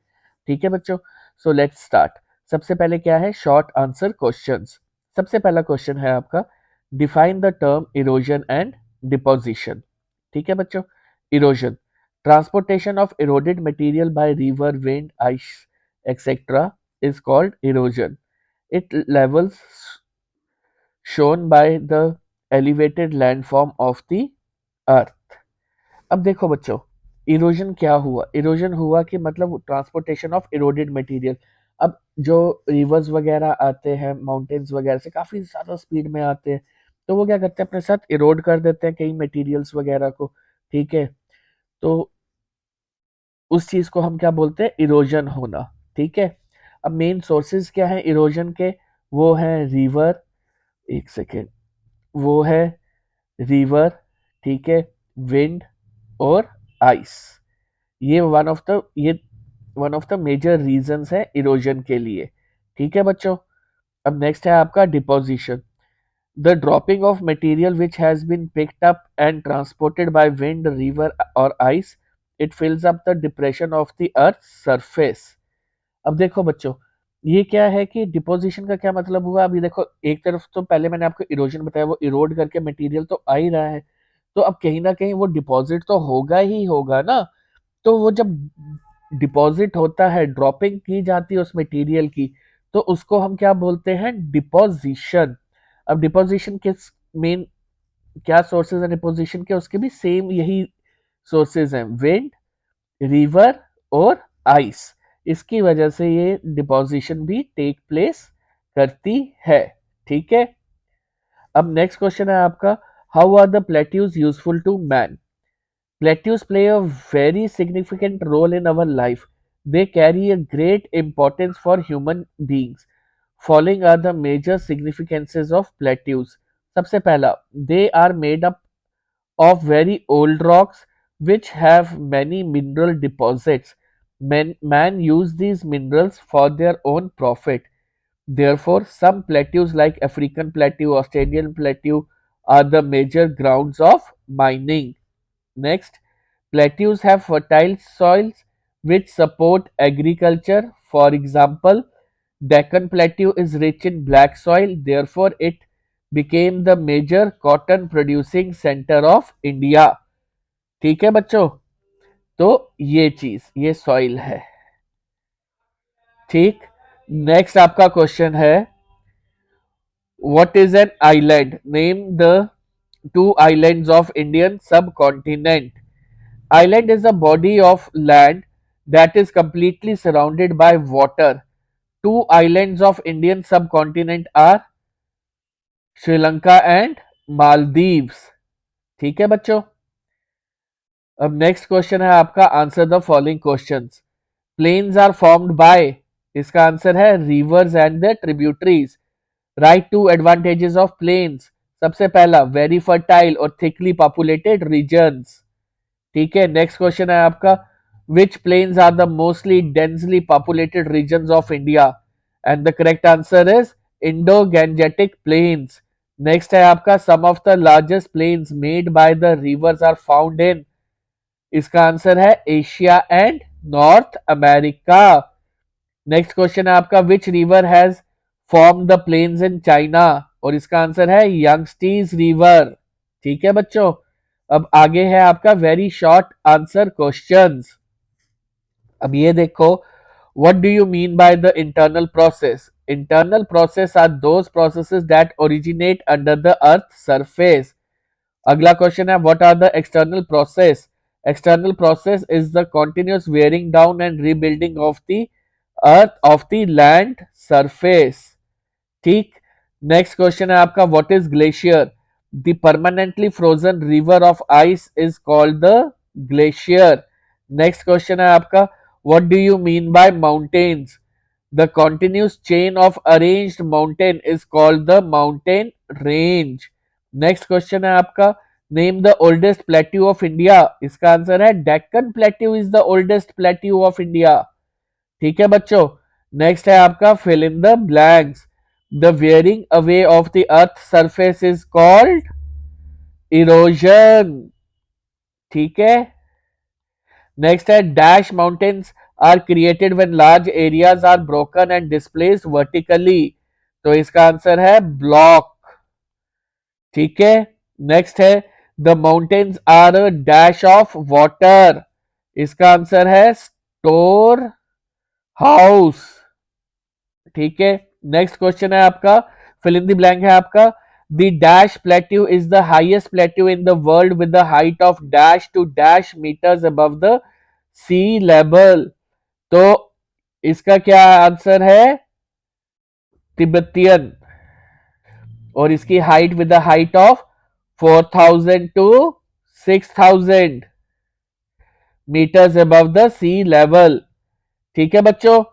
ठीक है बच्चों। So let's start. सबसे पहले क्या है? Short answer questions. सबसे पहला क्वेश्चन है आपका, define the term erosion and deposition. ठीक है बच्चों। Erosion, transportation of eroded material by river, wind, ice etc. is called erosion. It levels shown by the elevated landform of the earth. अब देखो बच्चों, इरोजन क्या हुआ? इरोजन हुआ कि मतलब ट्रांसपोर्टेशन ऑफ इरोडेड मटेरियल। अब जो रिवर्स वगैरह आते हैं माउंटेन्स वगैरह से काफी ज्यादा स्पीड में आते हैं, तो वो क्या करते हैं अपने साथ इरोड कर देते हैं कई मटेरियल्स वगैरह को। ठीक है, तो उस चीज को हम क्या बोलते हैं? इरोजन होना। ठीक है, अब मेन सोर्सेज क्या है इरोजन के? वो है रिवर, एक सेकेंड, वो है रिवर, ठीक है, विंड और आइस। ये one of the major reasons है इरोजन के लिए। ठीक है बच्चों, अब नेक्स्ट है आपका deposition. The dropping of material which has been picked up and transported by wind, river और ice, it fills up the depression of the earth surface. अब देखो बच्चों, ये क्या है कि डिपोजिशन का क्या मतलब हुआ? अभी देखो, एक तरफ तो पहले मैंने आपको इरोजन बताया, वो इरोड करके मटेरियल तो आ ही रहा है, तो अब कहीं ना कहीं वो डिपॉजिट तो होगा ही होगा ना। तो वो जब डिपॉजिट होता है, ड्रॉपिंग की जाती है उस मटेरियल की, तो उसको हम क्या बोलते हैं? डिपोजिशन। अब डिपोजिशन किस मेन क्या सोर्सेज हैं डिपोजिशन के? उसके भी सेम यही सोर्सेज हैं, विंड, रिवर और आइस। इसकी वजह से ये डिपोजिशन भी टेक प्लेस करती है। ठीक है, अब नेक्स्ट क्वेश्चन है आपका, how are the plateaus useful to man? Plateaus play a very significant role in our life. They carry a great importance for human beings. Following are the major significances of plateaus. सबसे पहला, they are made up of very old rocks which have many mineral deposits. Man use these minerals for their own profit. Therefore, some plateaus like African plateau, Australian plateau are the major grounds of mining. Next, plateaus have fertile soils which support agriculture. For example, Deccan Plateau is rich in black soil, therefore it became the major cotton producing center of India. ठीक है बच्चों, तो ये चीज, ये soil है। ठीक, next आपका क्वेश्चन है, what is an island? Name the two islands of Indian subcontinent. Island is a body of land that is completely surrounded by water. Two islands of Indian subcontinent are Sri Lanka and Maldives. ठीक है बच्चों, अब next question है आपका, answer the following questions. Plains are formed by, इसका answer है rivers and the tributaries. Write two advantages of plains. सबसे पहला, वेरी फर्टाइल और थिकली पॉपुलेटेड रीजन्स। ठीक है, नेक्स्ट क्वेश्चन है आपका, which plains are the mostly densely populated regions of India? And the correct answer is Indo Gangetic plains. Next है आपका, some of the largest plains made by the rivers are found इन, इसका answer है Asia and North America. Next question है आपका, which river has form the plains in China? और इसका answer है यंगस्टीज river. ठीक है बच्चों, अब आगे है आपका वेरी शॉर्ट आंसर क्वेश्चंस। अब ये देखो, what do you mean by the internal process? Internal process are those processes that originate under the earth surface. अगला क्वेश्चन है, what are the external process? External process is the continuous wearing down and rebuilding of the earth of the land surface. ठीक, next question है आपका, what is glacier? The permanently frozen river of ice is called the glacier. Next question है आपका, what do you mean by mountains? The continuous chain of arranged mountain is called the mountain range. Next question है आपका, name the oldest plateau of India? इसका answer है Deccan plateau is the oldest plateau of India. ठीक है बच्चों, next है आपका, fill in the blanks. The wearing away of the earth's surface is called erosion. ठीक है, नेक्स्ट है, dash mountains are created when large areas are broken and displaced vertically, तो इसका आंसर है ब्लॉक। ठीक है, नेक्स्ट है, the mountains are a dash of water, इसका आंसर है स्टोर हाउस। ठीक है, नेक्स्ट क्वेश्चन है आपका, फिल इन द ब्लैंक है आपका, the dash plateau is the highest plateau in the world with the height of dash to dash metres above the sea level. तो इसका क्या आंसर है? तिब्बतियन। और इसकी height with the height of 4000 to 6000 metres above the sea level. ठीक है बच्चों,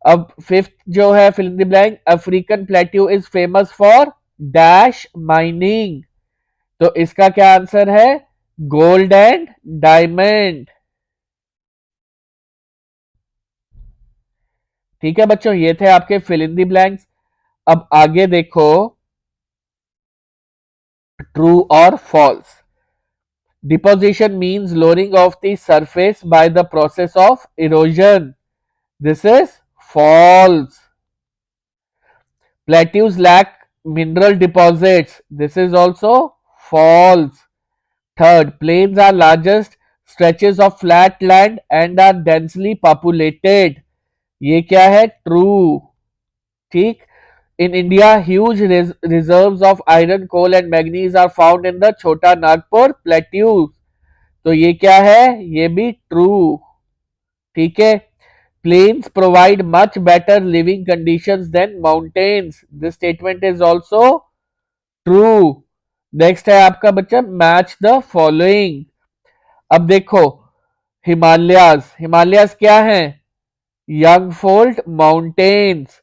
अब फिफ्थ जो है fill in the blank, African plateau is famous for dash mining. तो इसका क्या आंसर है? Gold and diamond. ठीक है बच्चों, ये थे आपके फिल इन द ब्लैंक्स। अब आगे देखो, ट्रू और false. Deposition means lowering of the surface by the process of erosion. This is false. Plateaus lack mineral deposits. This is also false. Third, plains are largest stretches of flat land and are densely populated. ये क्या है? True. ठीक. In India, huge reserves of iron, coal and manganese are found in the Chota Nagpur plateaus. तो ये क्या है? ये भी ट्रू। ठीक है, plains provide much better living conditions than mountains. This statement is also true. Next है आपका बच्चा, मैच द फॉलोइंग। अब देखो, हिमालयाज, हिमालयाज क्या है? Young fold mountains.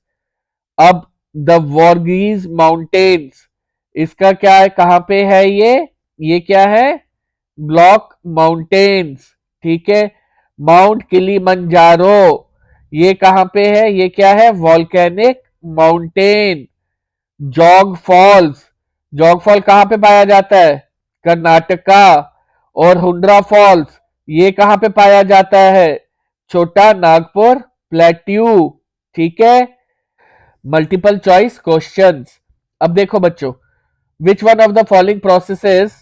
अब द वॉर्गीज माउंटेन्स, इसका क्या है, कहां पे है ये क्या है? Block mountains. ठीक है, माउंट किलीमंजारो, ये कहां पे है? ये क्या है? Volcanic mountain. Jog falls, Jog fall कहां पे पाया जाता है? कर्नाटका। और हुंड्रा फॉल्स, ये कहां पे पाया जाता है? छोटा नागपुर प्लेट्यू। ठीक है, मल्टीपल चॉइस क्वेश्चंस। अब देखो बच्चों, विच one of the following processes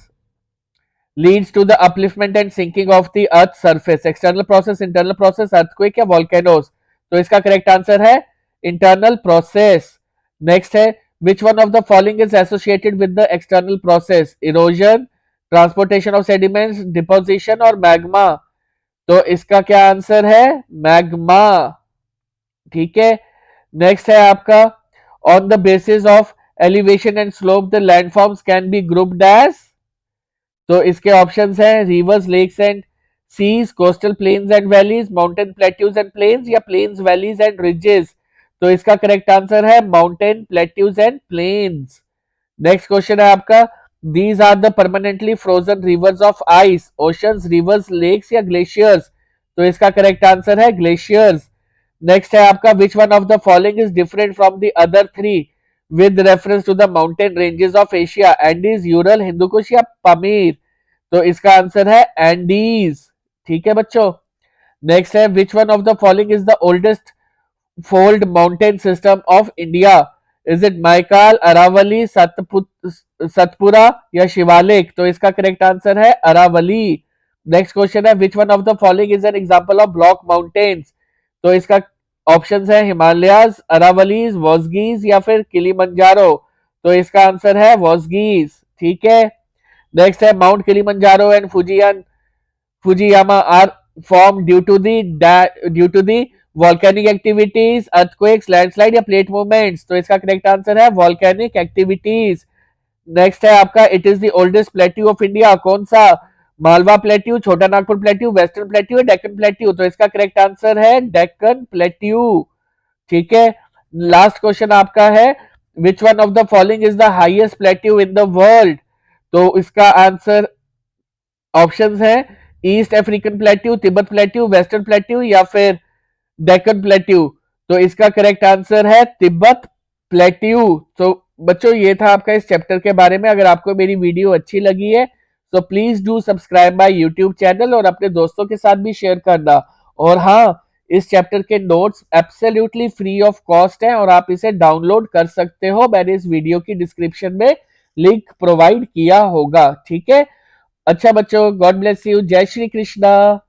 leads to the upliftment and sinking of the earth's surface? External process, internal process, earthquake या volcanoes? तो इसका करेक्ट आंसर है इंटरनल प्रोसेस। नेक्स्ट है, which one of the following is associated with the external process? erosion, transportation of sediments, deposition और magma? तो इसका क्या answer है? मैग्मा। ठीक है, नेक्स्ट है आपका, on the basis of elevation and slope the landforms can be grouped as? तो इसके ऑप्शंस हैं rivers, lakes and seas, coastal plains and valleys, mountain plateaus and plains या प्लेन्स, वैलीज एंड रिजेस। तो इसका correct answer है mountain plateaus and plains. Next question है आपका, these are the permanently frozen rivers of ice, oceans, rivers, lakes या glaciers? तो इसका correct answer है ग्लेशियर्स। नेक्स्ट है आपका, which one of the following is different from the other three with reference to the mountain ranges of Asia? Andes, Ural, Hindu Kush या Pamir? तो इसका answer है एंडीज। ठीक है बच्चों, नेक्स्ट है, which one of the following is the oldest fold mountain system of India? Is it Maikal, Aravalli, Satpura या शिवालिक? तो इसका करेक्ट आंसर है अरावली। नेक्स्ट क्वेश्चन है, which one of the following is an example of block mountains? तो इसका options है हिमालयाज, अरावलीज, वॉस्गीज या फिर किलीमंजारो? तो इसका आंसर है वॉस्गीज। ठीक है, नेक्स्ट है, Mount Kilimanjaro and Fujiyama are form due to the volcanic activities, earthquakes, landslide या प्लेट मूवमेंट्स? तो इसका करेक्ट आंसर है वॉल्केनिक एक्टिविटीज। नेक्स्ट है आपका, it is the oldest plateau of India, कौन सा? Malwa plateau, Chota Nagpur plateau, western plateau, Deccan plateau? तो इसका करेक्ट आंसर है डेक्कन प्लेट्यू। ठीक है, लास्ट क्वेश्चन आपका है, which one of the following is the highest plateau in the world? तो इसका आंसर ऑप्शंस है east African plateau, Tibet plateau, western plateau या फिर डेक्कन प्लेट्यू? तो इसका करेक्ट आंसर है तिब्बत प्लेट्यू। तो बच्चों, ये था आपका इस चैप्टर के बारे में। अगर आपको मेरी वीडियो अच्छी लगी है तो please do subscribe my YouTube channel और अपने दोस्तों के साथ भी शेयर करना। और हाँ, इस चैप्टर के notes absolutely free of cost है और आप इसे डाउनलोड कर सकते हो। मैंने इस वीडियो की डिस्क्रिप्शन में लिंक प्रोवाइड किया होगा। ठीक है, अच्छा बच्चों, गॉड ब्लेस यू, जय श्री कृष्णा।